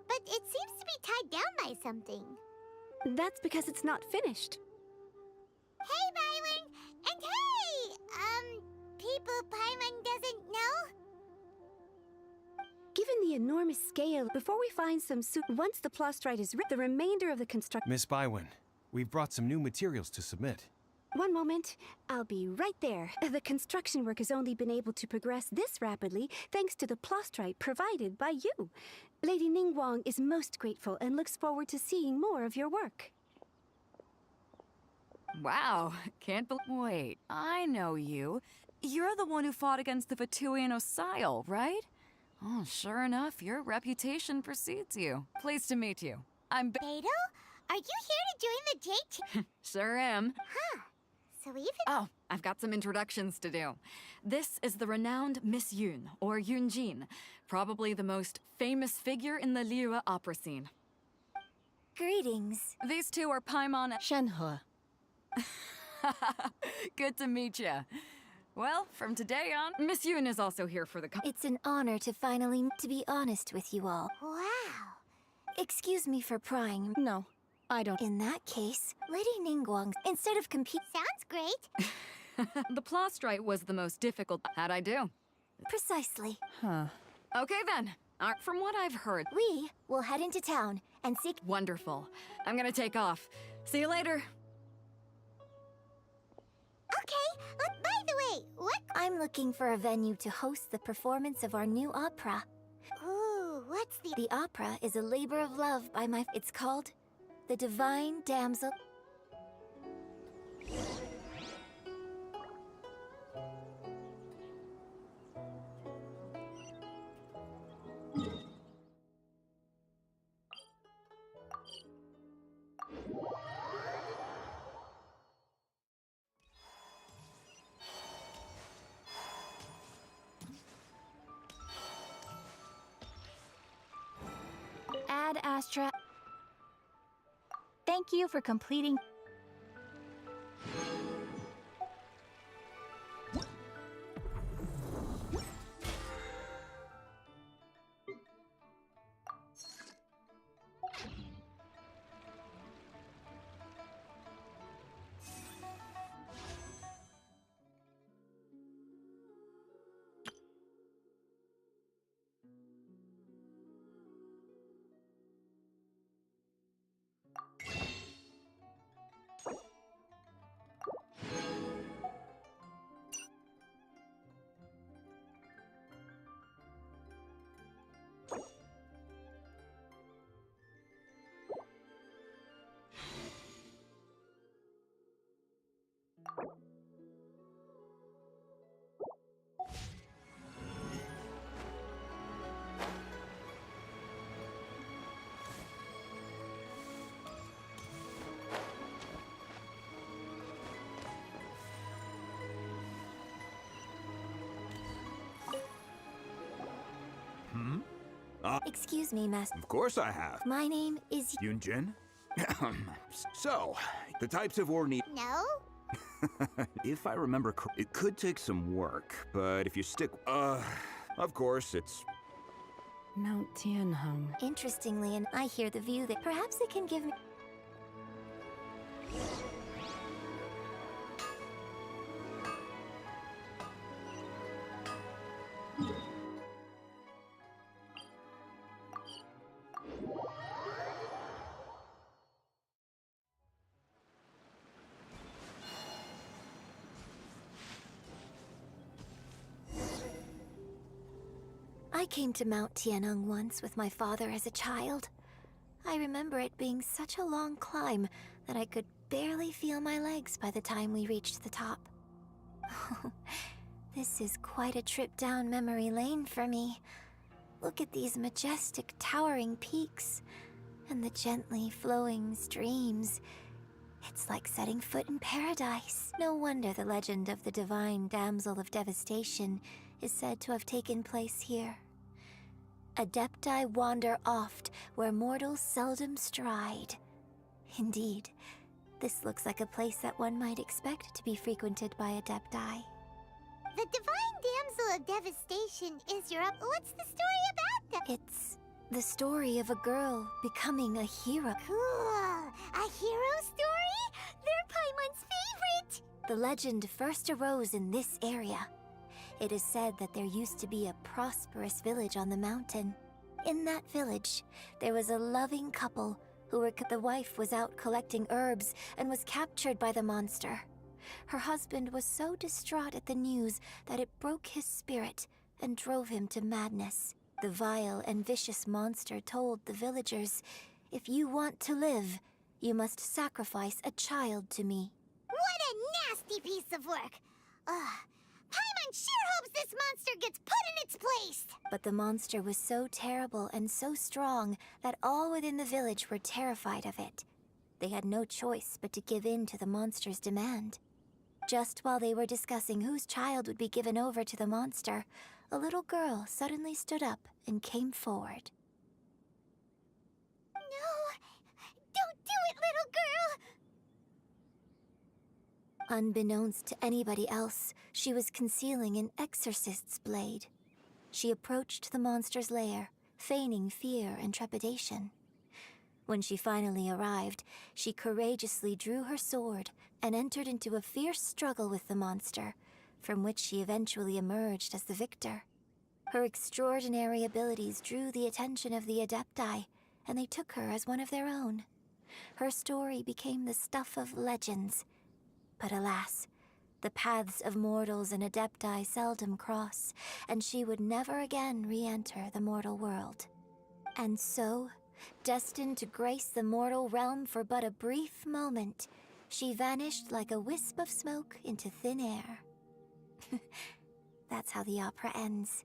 Speaker 3: But it seems to be tied down by something.
Speaker 14: That's because it's not finished.
Speaker 3: Hey, Byron! And hey! People Paimon doesn't know?
Speaker 14: Given the enormous scale, before we find some once the plastrite is the remainder of the construction...
Speaker 8: Miss Bywin, we've brought some new materials to submit.
Speaker 14: One moment. I'll be right there. The construction work has only been able to progress this rapidly thanks to the plastrite provided by you. Lady Ningguang is most grateful and looks forward to seeing more of your work.
Speaker 17: Wow, can't believe... Wait, I know you. You're the one who fought against the Vatuian Osile, right? Oh, sure enough, your reputation precedes you. Pleased to meet you. I'm...
Speaker 3: Beto? Are you here to join the Jade
Speaker 17: Sure am.
Speaker 3: Huh. So even...
Speaker 17: Oh, I've got some introductions to do. This is the renowned Miss Yun, or Yunjin, probably the most famous figure in the Liyue opera scene.
Speaker 12: Greetings.
Speaker 17: These two are Paimon and...
Speaker 1: Shenhua.
Speaker 17: Good to meet you. Well, from today on, Miss Yun is also here for the...
Speaker 12: It's an honor to finally to be honest with you all.
Speaker 3: Wow.
Speaker 12: Excuse me for prying.
Speaker 1: No, I don't.
Speaker 12: In that case, Lady Ningguang, instead of
Speaker 3: Sounds great.
Speaker 17: The plastrite was the most difficult. How'd I do?
Speaker 12: Precisely.
Speaker 1: Huh.
Speaker 17: Okay then. From what I've heard...
Speaker 12: We will head into town and seek...
Speaker 17: Wonderful. I'm gonna take off. See you later.
Speaker 3: Okay, by the way, what...
Speaker 12: I'm looking for a venue to host the performance of our new opera.
Speaker 3: Ooh, what's the...
Speaker 12: The opera is a labor of love by my... It's called The Divine Damsel... Ad Astra. Thank you for completing.
Speaker 4: Excuse me, Master.
Speaker 18: Of course I have.
Speaker 4: My name is
Speaker 18: Yunjin? So, the types of ore need...
Speaker 3: No?
Speaker 18: If I remember it could take some work, but if you stick... of course, it's...
Speaker 1: Mount Tianheng.
Speaker 4: Interestingly, and I hear the view that perhaps it can give me... I came to Mount Tianheng once with my father as a child. I remember it being such a long climb that I could barely feel my legs by the time we reached the top. This is quite a trip down memory lane for me. Look at these majestic, towering peaks and the gently flowing streams. It's like setting foot in paradise. No wonder the legend of the divine damsel of devastation is said to have taken place here. Adepti wander oft where mortals seldom stride. Indeed, this looks like a place that one might expect to be frequented by Adepti.
Speaker 3: The divine damsel of devastation is your What's the story about that?
Speaker 4: It's the story of a girl becoming a hero.
Speaker 3: Cool! A hero story? They're Paimon's favorite!
Speaker 4: The legend first arose in this area. It is said that there used to be a prosperous village on the mountain. In that village, there was a loving couple the wife was out collecting herbs and was captured by the monster. Her husband was so distraught at the news that it broke his spirit and drove him to madness. The vile and vicious monster told the villagers, "If you want to live, you must sacrifice a child to me."
Speaker 3: What a nasty piece of work! Paimon sure hopes this monster gets put in its place!
Speaker 4: But the monster was so terrible and so strong that all within the village were terrified of it. They had no choice but to give in to the monster's demand. Just while they were discussing whose child would be given over to the monster, a little girl suddenly stood up and came forward.
Speaker 3: No! Don't do it, little girl!
Speaker 4: Unbeknownst to anybody else, she was concealing an exorcist's blade. She approached the monster's lair, feigning fear and trepidation. When she finally arrived, she courageously drew her sword and entered into a fierce struggle with the monster, from which she eventually emerged as the victor. Her extraordinary abilities drew the attention of the Adepti, and they took her as one of their own. Her story became the stuff of legends. But alas, the paths of mortals and Adepti seldom cross, and she would never again re-enter the mortal world. And so, destined to grace the mortal realm for but a brief moment, she vanished like a wisp of smoke into thin air. That's how the opera ends.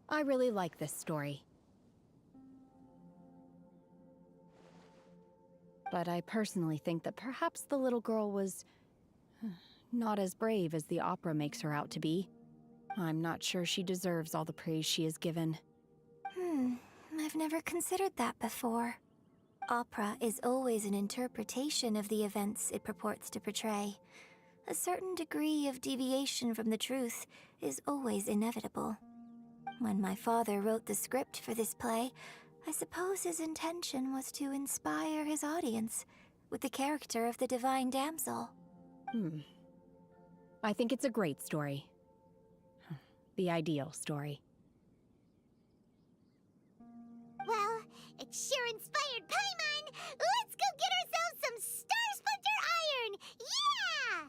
Speaker 1: I really like this story. But I personally think that perhaps the little girl was not as brave as the opera makes her out to be. I'm not sure she deserves all the praise she is given.
Speaker 4: I've never considered that before. Opera is always an interpretation of the events it purports to portray. A certain degree of deviation from the truth is always inevitable. When my father wrote the script for this play, I suppose his intention was to inspire his audience with the character of the divine damsel.
Speaker 1: I think it's a great story. The ideal story.
Speaker 3: Well, it sure inspired Paimon! Let's go get ourselves some Star Splinter Iron! Yeah!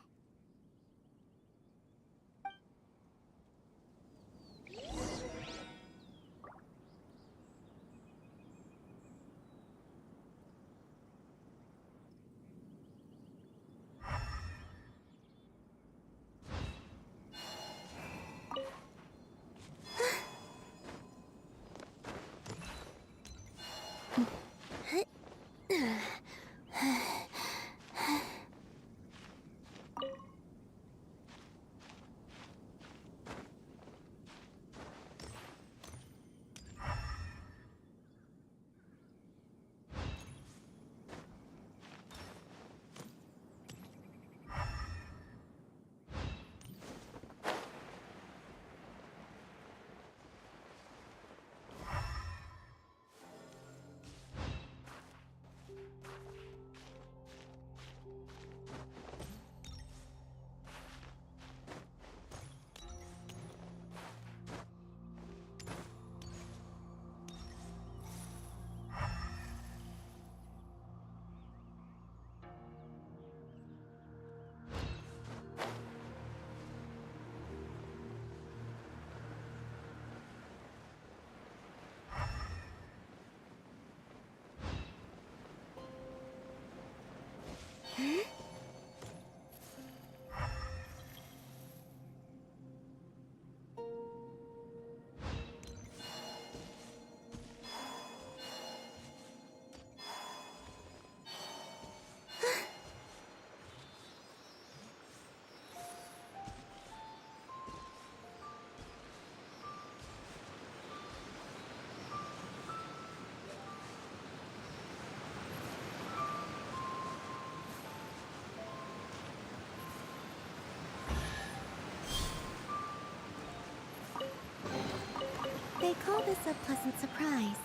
Speaker 4: call this a pleasant surprise,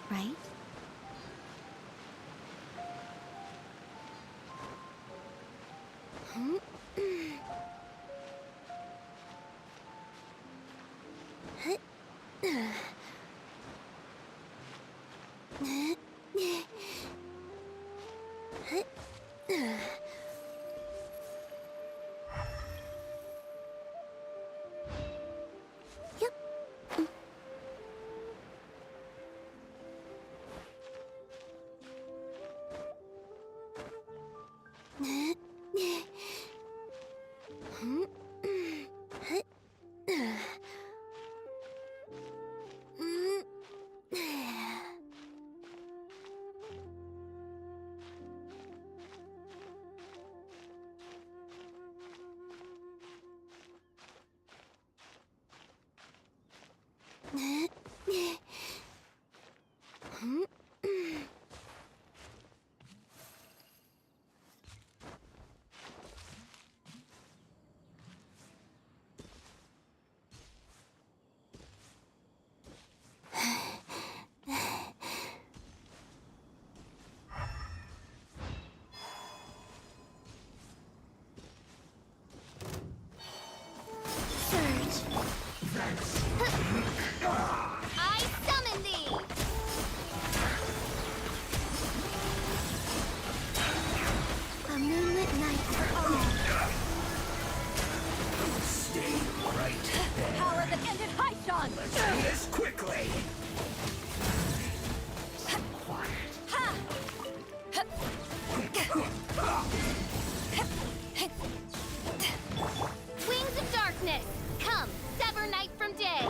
Speaker 4: right?
Speaker 3: I summon thee!
Speaker 4: A moonlit night for all.
Speaker 7: Stay right there.
Speaker 12: Power that ended Haishan!
Speaker 7: Let's do this quickly.
Speaker 3: Wings of darkness! Come, sever night from day!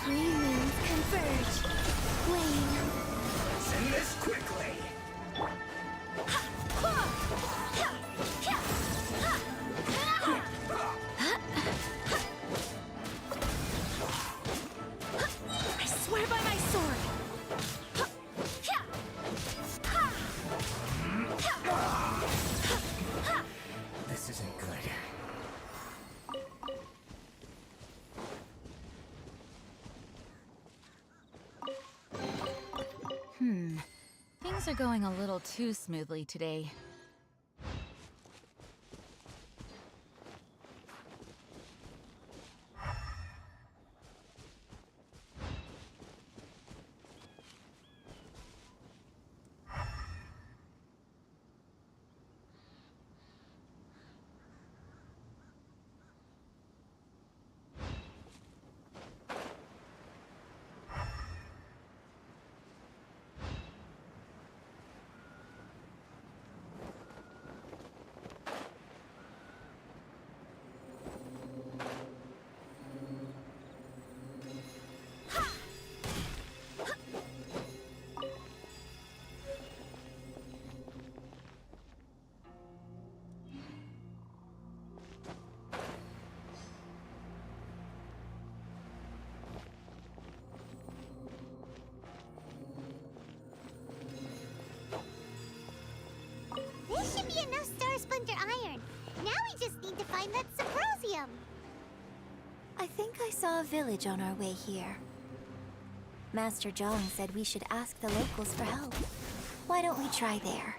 Speaker 4: Three moons converge. Wane.
Speaker 7: Let's end this quickly.
Speaker 4: I swear by my sword.
Speaker 7: This isn't good.
Speaker 17: Things are going a little too smoothly today.
Speaker 3: This should be enough Star Splinter iron. Now we just need to find that Symposium.
Speaker 4: I think I saw a village on our way here. Master Zhang said we should ask the locals for help. Why don't we try there?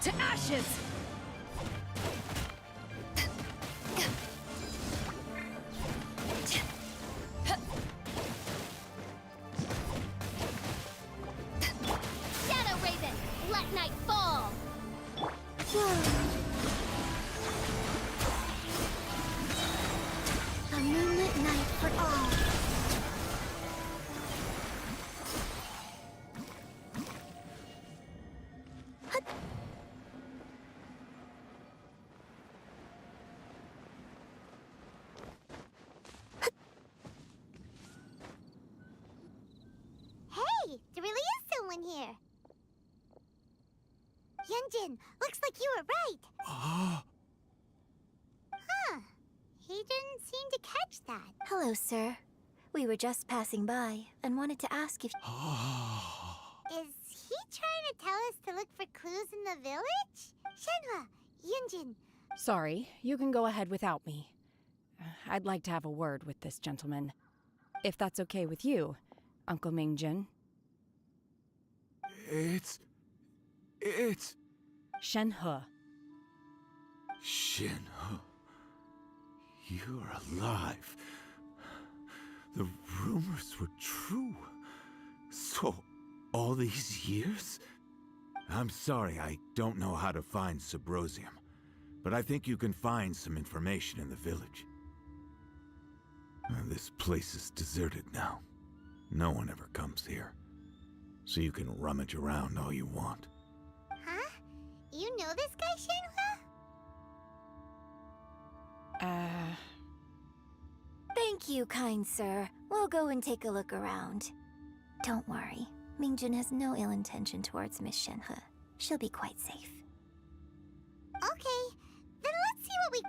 Speaker 12: To ashes!
Speaker 3: Shadow Raven, let night fall!
Speaker 4: A moonlit night for all.
Speaker 3: Yunjin! Looks like you were right! Huh. He didn't seem to catch that.
Speaker 4: Hello, sir. We were just passing by and wanted to ask if...
Speaker 3: Is he trying to tell us to look for clues in the village? Shenhua, Yunjin.
Speaker 1: Sorry, you can go ahead without me. I'd like to have a word with this gentleman. If that's okay with you, Uncle Mingjin.
Speaker 18: It's...
Speaker 1: Shenhe.
Speaker 18: Shenhe. You're alive. The rumors were true. So, all these years? I'm sorry, I don't know how to find Subrosium, but I think you can find some information in the village. This place is deserted now. No one ever comes here. So you can rummage around all you want.
Speaker 3: Huh? You know this guy, Shenhua?
Speaker 4: Thank you, kind sir. We'll go and take a look around. Don't worry. Mingjin has no ill intention towards Miss Shenhe. She'll be quite safe.
Speaker 3: Okay, then let's see what we...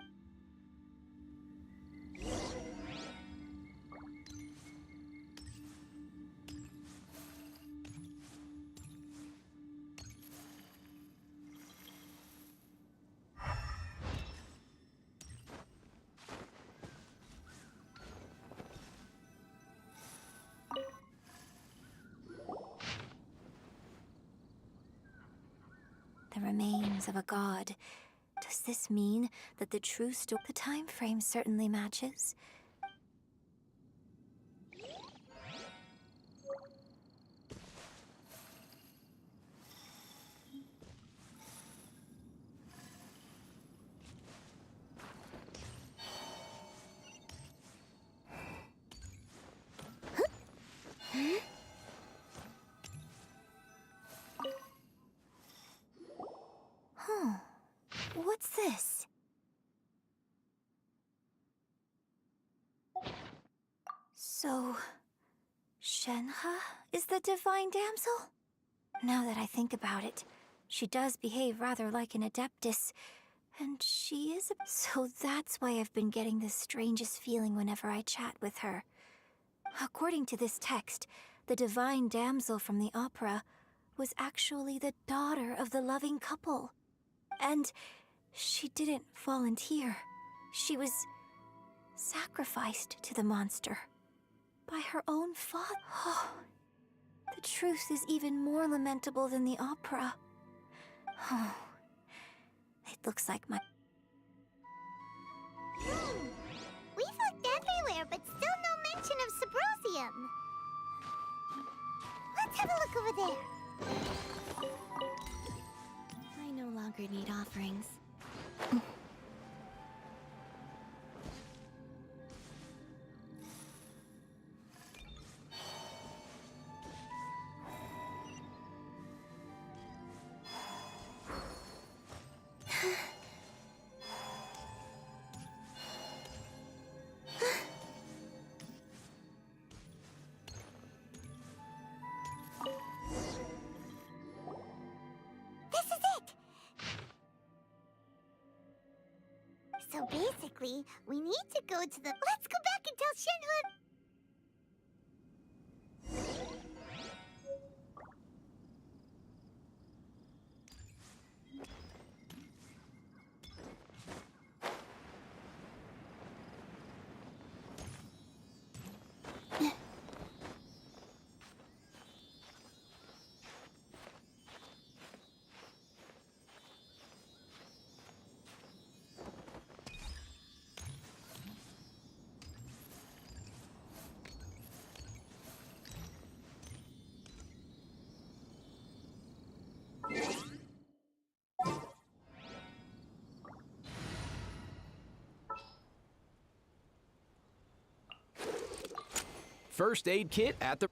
Speaker 4: The remains of a god. Does this mean that the true story... The time frame certainly matches. Huh. What's this? So... Shenhe is the divine damsel? Now that I think about it, she does behave rather like an adeptus, and she is a... So that's why I've been getting the strangest feeling whenever I chat with her. According to this text, the divine damsel from the opera was actually the daughter of the loving couple. And she didn't volunteer. She was sacrificed to the monster by her own father. Oh, the truth is even more lamentable than the opera. Oh, it looks like my...
Speaker 3: We've looked everywhere, but still no mention of Subrosium. Let's have a look over there.
Speaker 4: I no longer need offerings.
Speaker 3: So basically, we need to go to the... Let's go back and tell Shenhua...
Speaker 19: First aid kit at the...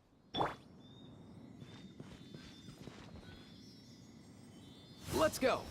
Speaker 19: Let's go.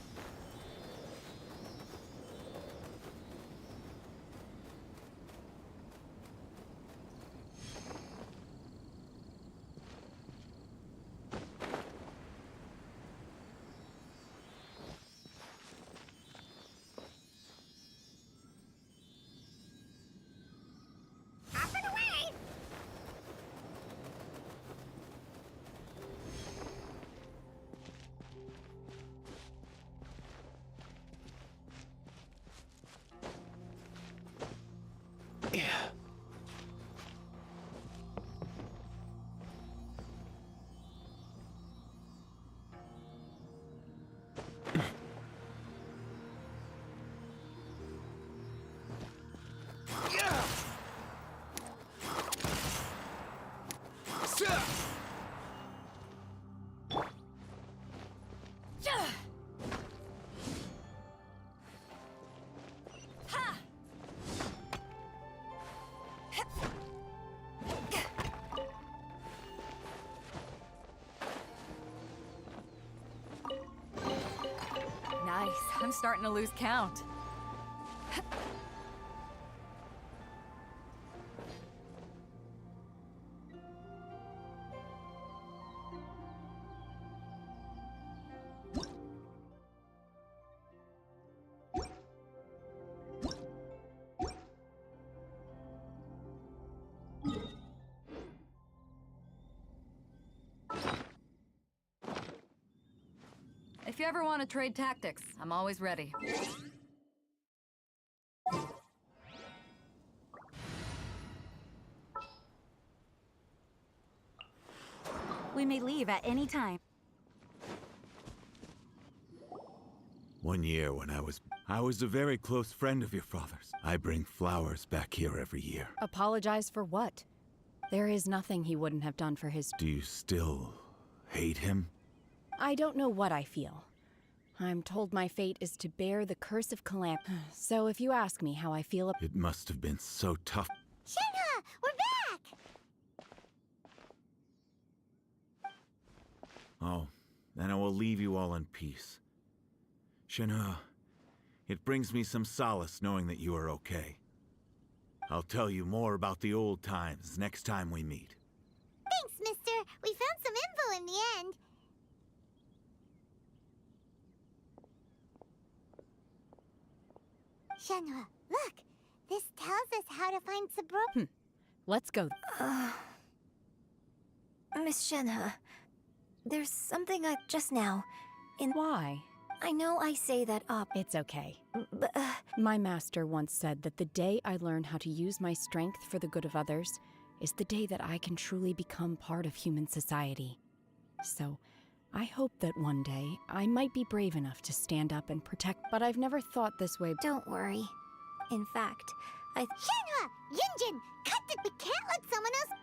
Speaker 17: I'm starting to lose count. If you ever want to trade tactics, I'm always ready.
Speaker 20: We may leave at any time.
Speaker 18: One year when I was a very close friend of your father's. I bring flowers back here every year.
Speaker 1: Apologize for what? There is nothing he wouldn't have done for his...
Speaker 18: Do you still hate him?
Speaker 1: I don't know what I feel. I'm told my fate is to bear the curse of calamity. So if you ask me how I feel...
Speaker 18: It must have been so tough.
Speaker 3: Shenhe, we're back!
Speaker 18: Oh, then I will leave you all in peace. Shenhe, it brings me some solace knowing that you are okay. I'll tell you more about the old times next time we meet.
Speaker 3: Thanks, mister. We found some info in the end. Shenhe, look! This tells us how to find Sabro...
Speaker 1: Let's go.
Speaker 4: Miss Shenhe, there's something I just now...
Speaker 1: Why?
Speaker 4: I know I say that up.
Speaker 1: It's okay.
Speaker 4: But,
Speaker 1: My master once said that the day I learn how to use my strength for the good of others is the day that I can truly become part of human society. So, I hope that one day I might be brave enough to stand up and protect, but I've never thought this way.
Speaker 4: Don't worry. In fact,
Speaker 3: Shenhe! Yunjin! Cut it! We can't let someone else...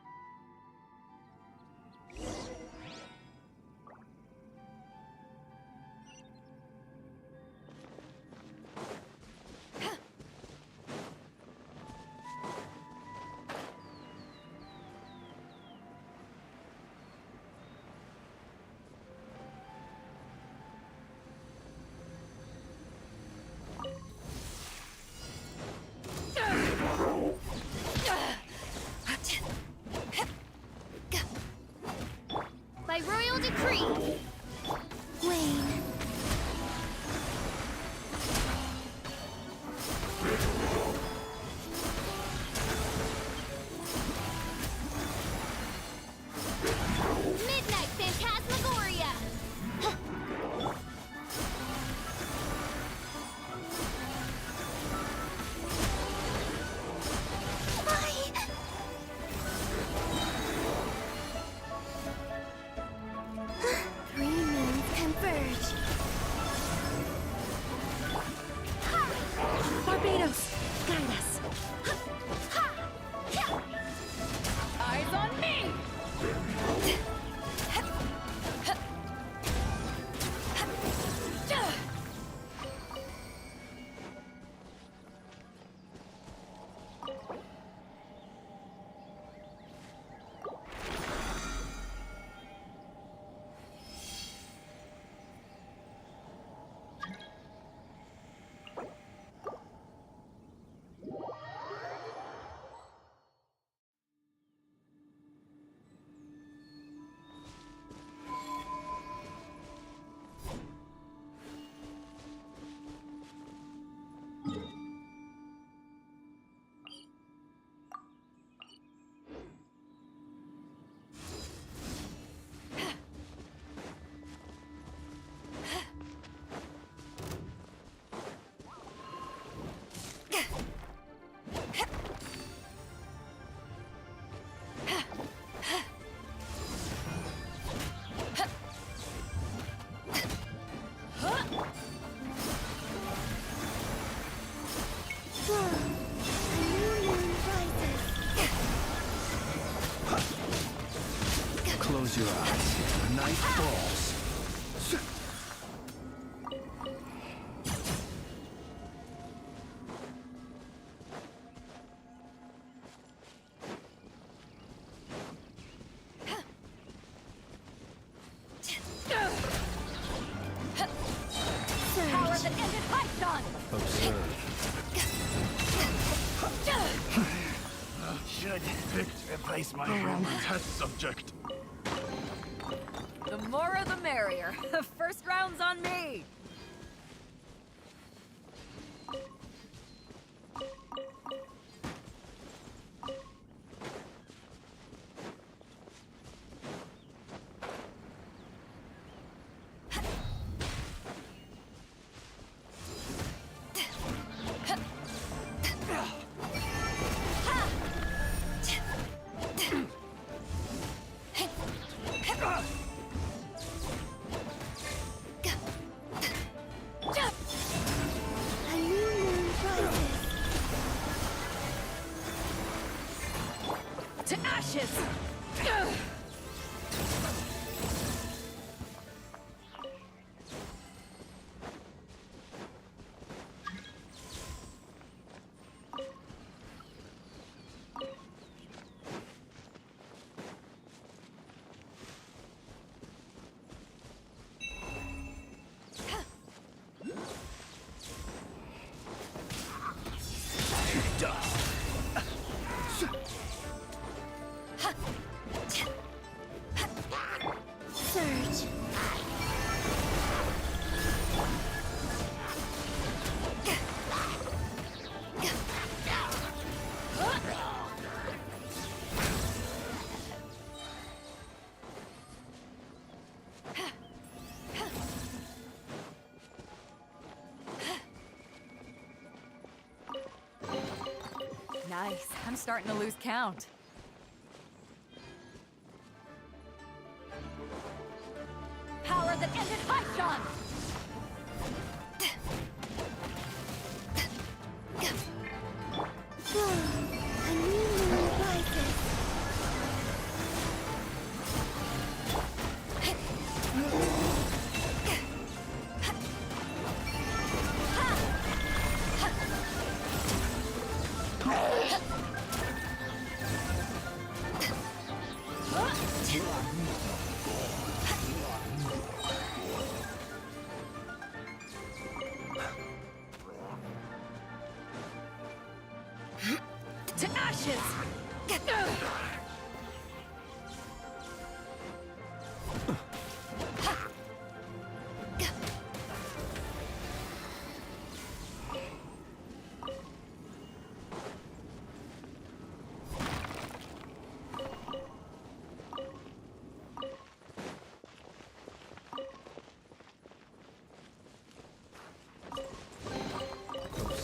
Speaker 20: By royal decree!
Speaker 4: Wayne.
Speaker 20: Midnight Phantasmagoria!
Speaker 4: Three moons converge.
Speaker 1: Barbados, guide us.
Speaker 20: Eyes on me!
Speaker 7: Close your eyes. The night falls.
Speaker 20: Power that ended high Archon!
Speaker 11: Observe.
Speaker 18: Should pick a place my former test subject.
Speaker 17: The more the merrier. First round's on me.
Speaker 20: To ashes!
Speaker 4: Surge.
Speaker 17: Nice. I'm starting to lose count.
Speaker 20: Power that ended Archon!
Speaker 4: A new moon rises.
Speaker 20: To ashes!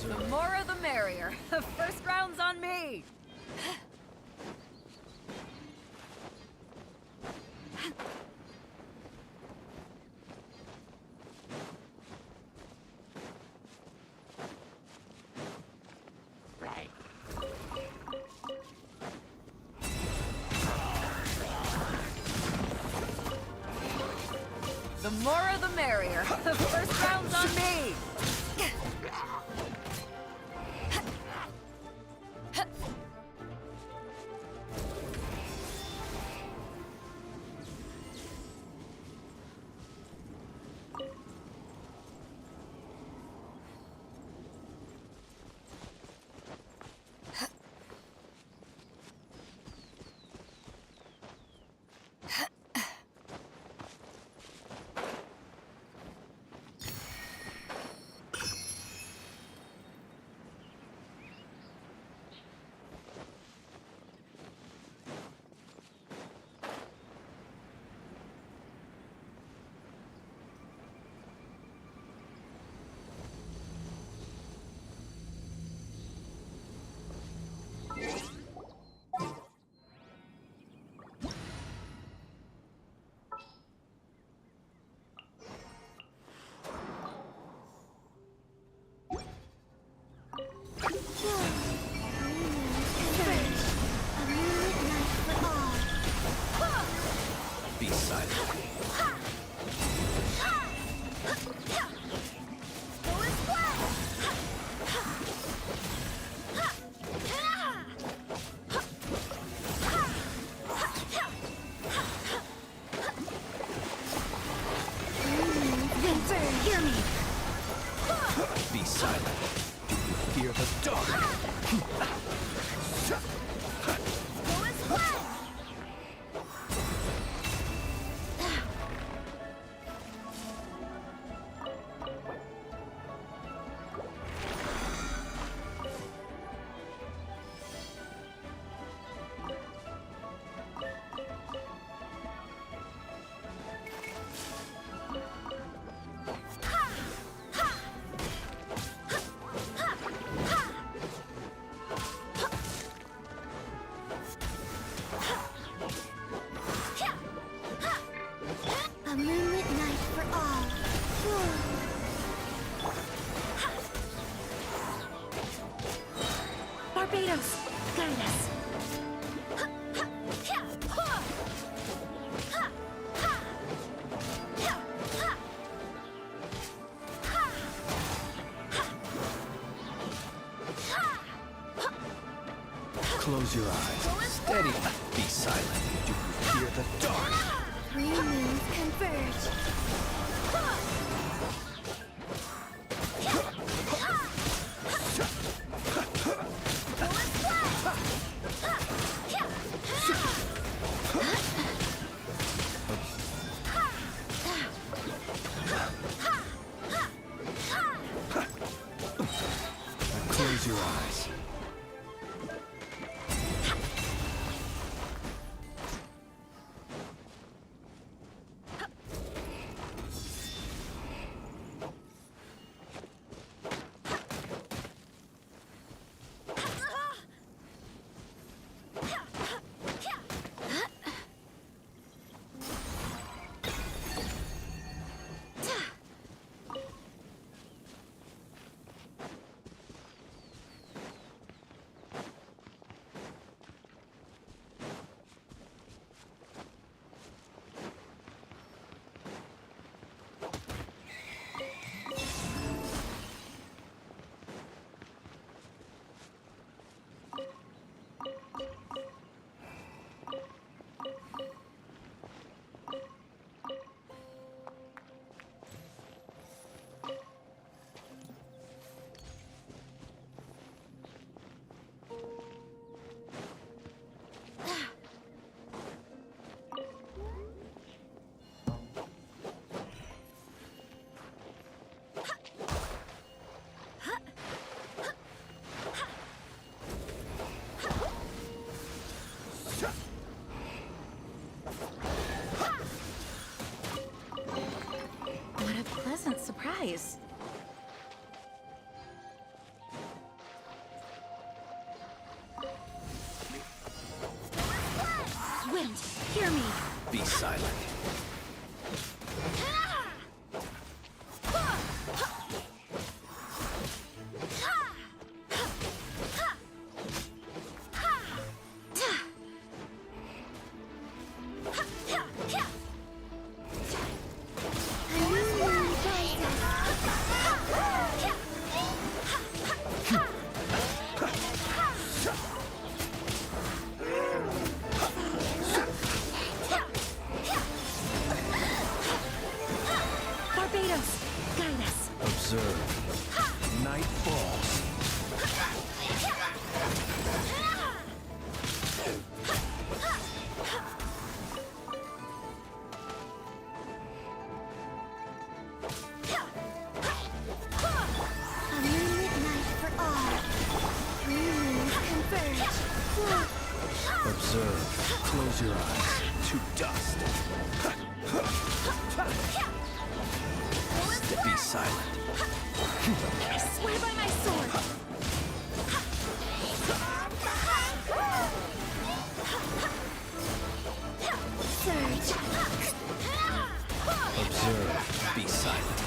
Speaker 17: The more the merrier. First round's on me. The more the merrier. First round's on me.
Speaker 18: silent. Fear the dark.
Speaker 4: A moonlit night for all. Barbados, guide us.
Speaker 18: Close your eyes. Steady. Be silent. Do you fear the dark?
Speaker 4: Three moons converge.
Speaker 18: Close your eyes.
Speaker 6: What a pleasant surprise.
Speaker 4: Wind, hear me.
Speaker 18: Be silent.
Speaker 4: Barbados, guide us.
Speaker 18: Observe. Night falls.
Speaker 4: A moonlit night for all. Three moons converge.
Speaker 18: Observe. Close your eyes. To dust. Be silent.
Speaker 4: I swear by my sword. Surge.
Speaker 18: Observe. Be silent.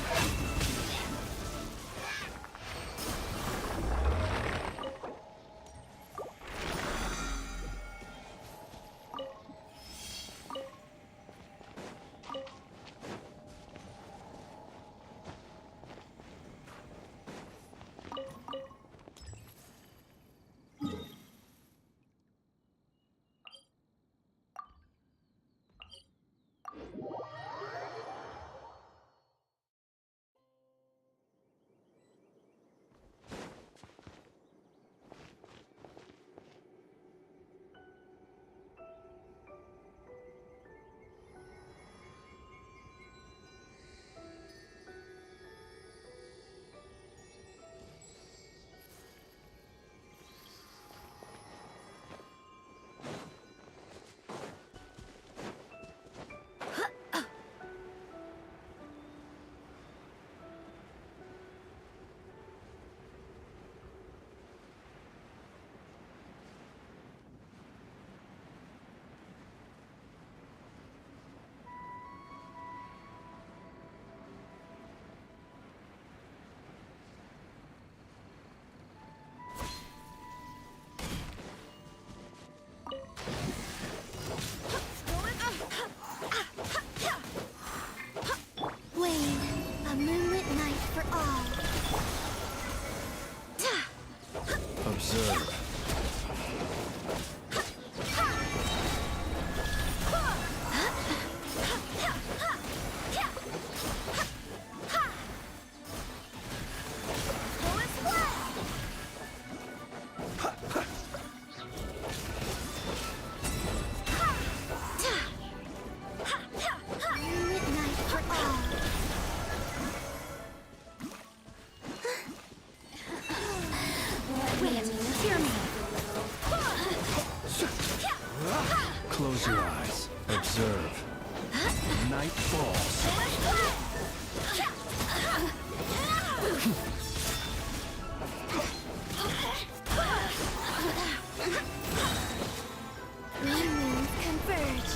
Speaker 4: Three moons converge.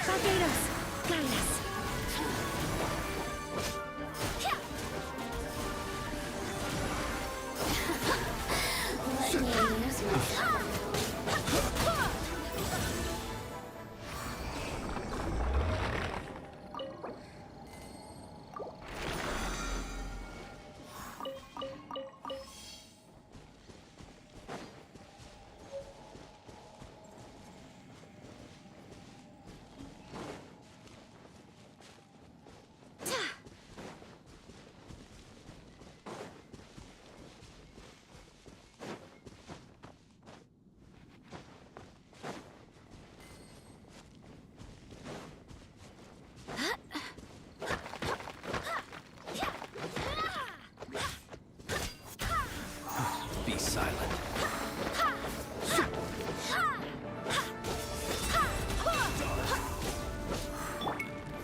Speaker 4: Barbados, guide us. Let me amuse myself.
Speaker 19: Be silent.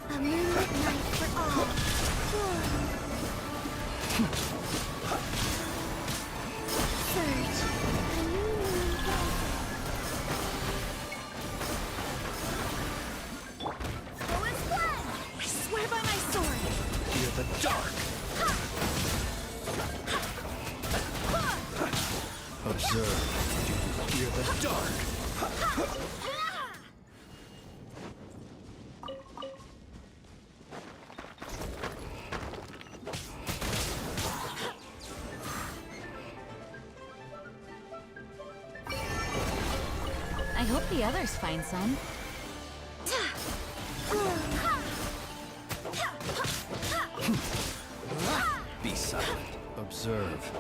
Speaker 4: A moonlit night for all. Surge. A new moon
Speaker 14: I swear by my sword!
Speaker 19: Fear the dark. Observe. Do you fear the dark?
Speaker 12: I hope the others find some.
Speaker 19: Be silent. Observe.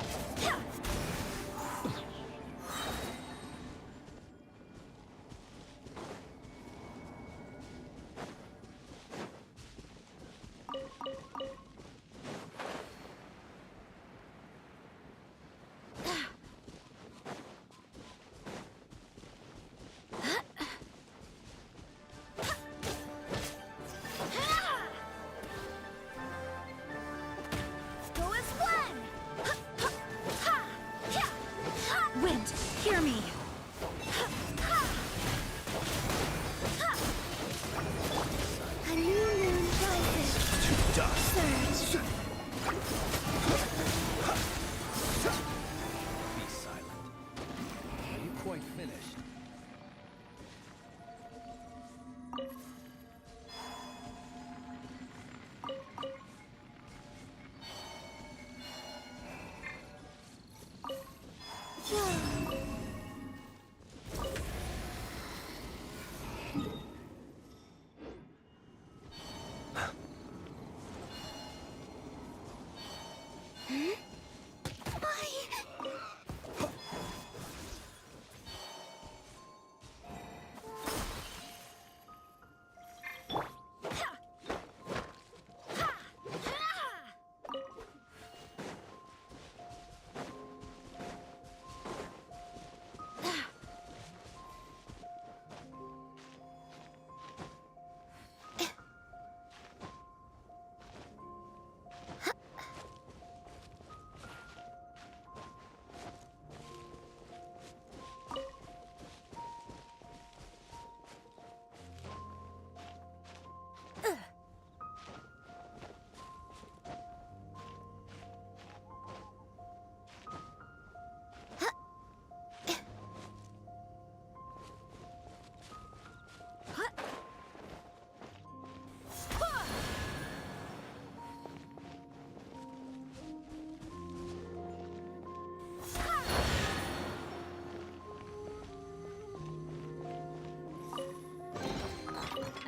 Speaker 14: Wind, hear me!
Speaker 4: A new moon rises.
Speaker 19: To dust.
Speaker 4: Surge.
Speaker 19: Be silent. Are you quite finished?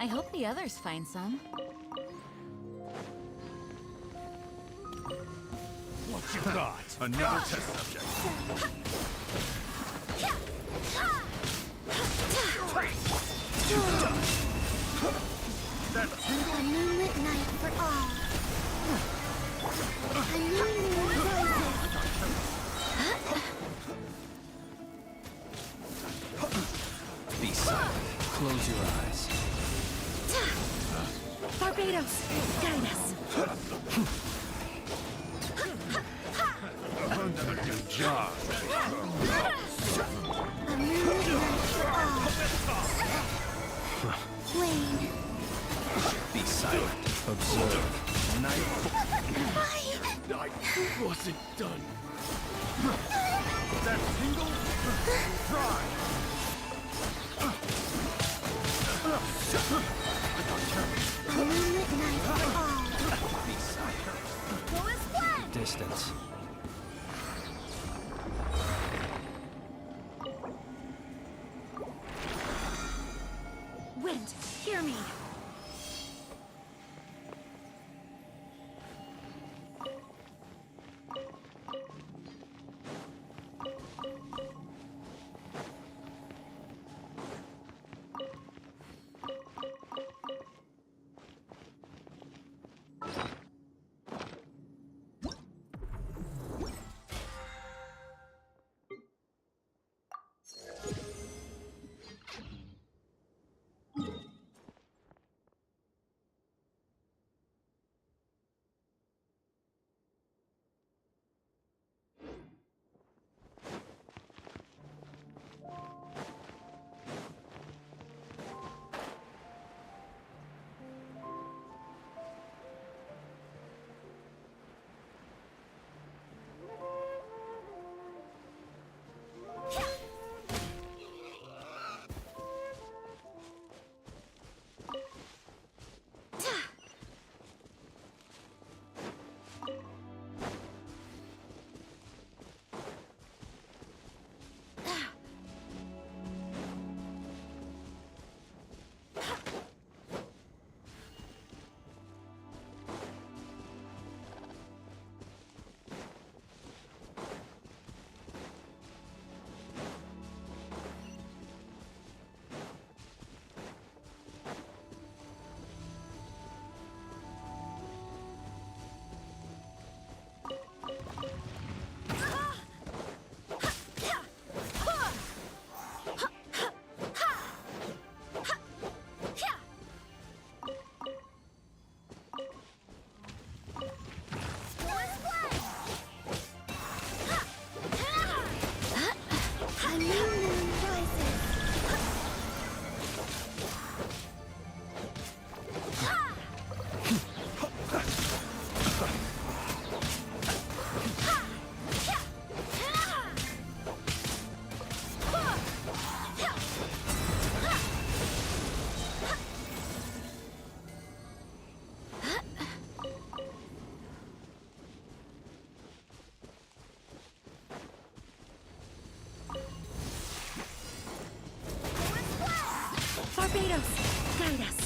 Speaker 12: I hope the others find some.
Speaker 19: What you got? Another test subject.
Speaker 4: A moonlit night for all. A new moon rises.
Speaker 19: Be silent. Close your eyes.
Speaker 14: Barbados, guide us.
Speaker 19: Good job.
Speaker 14: A myriad for all. Wayne.
Speaker 19: Be silent. Observe. Night. I wasn't done. That tingle? Try.
Speaker 14: A moonlit night for all.
Speaker 19: Be silent.
Speaker 3: Go as planned.
Speaker 19: Distance.
Speaker 14: Wind, hear me. Barbados, guide us.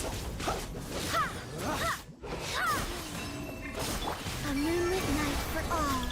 Speaker 14: A moonlit night for all.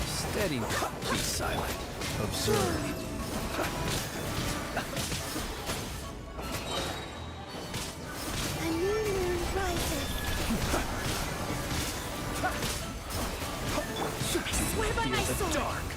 Speaker 19: Steady. Be silent. Observe.
Speaker 14: A new moon rises. I swear by my
Speaker 19: Feel the
Speaker 14: sword.
Speaker 19: dark.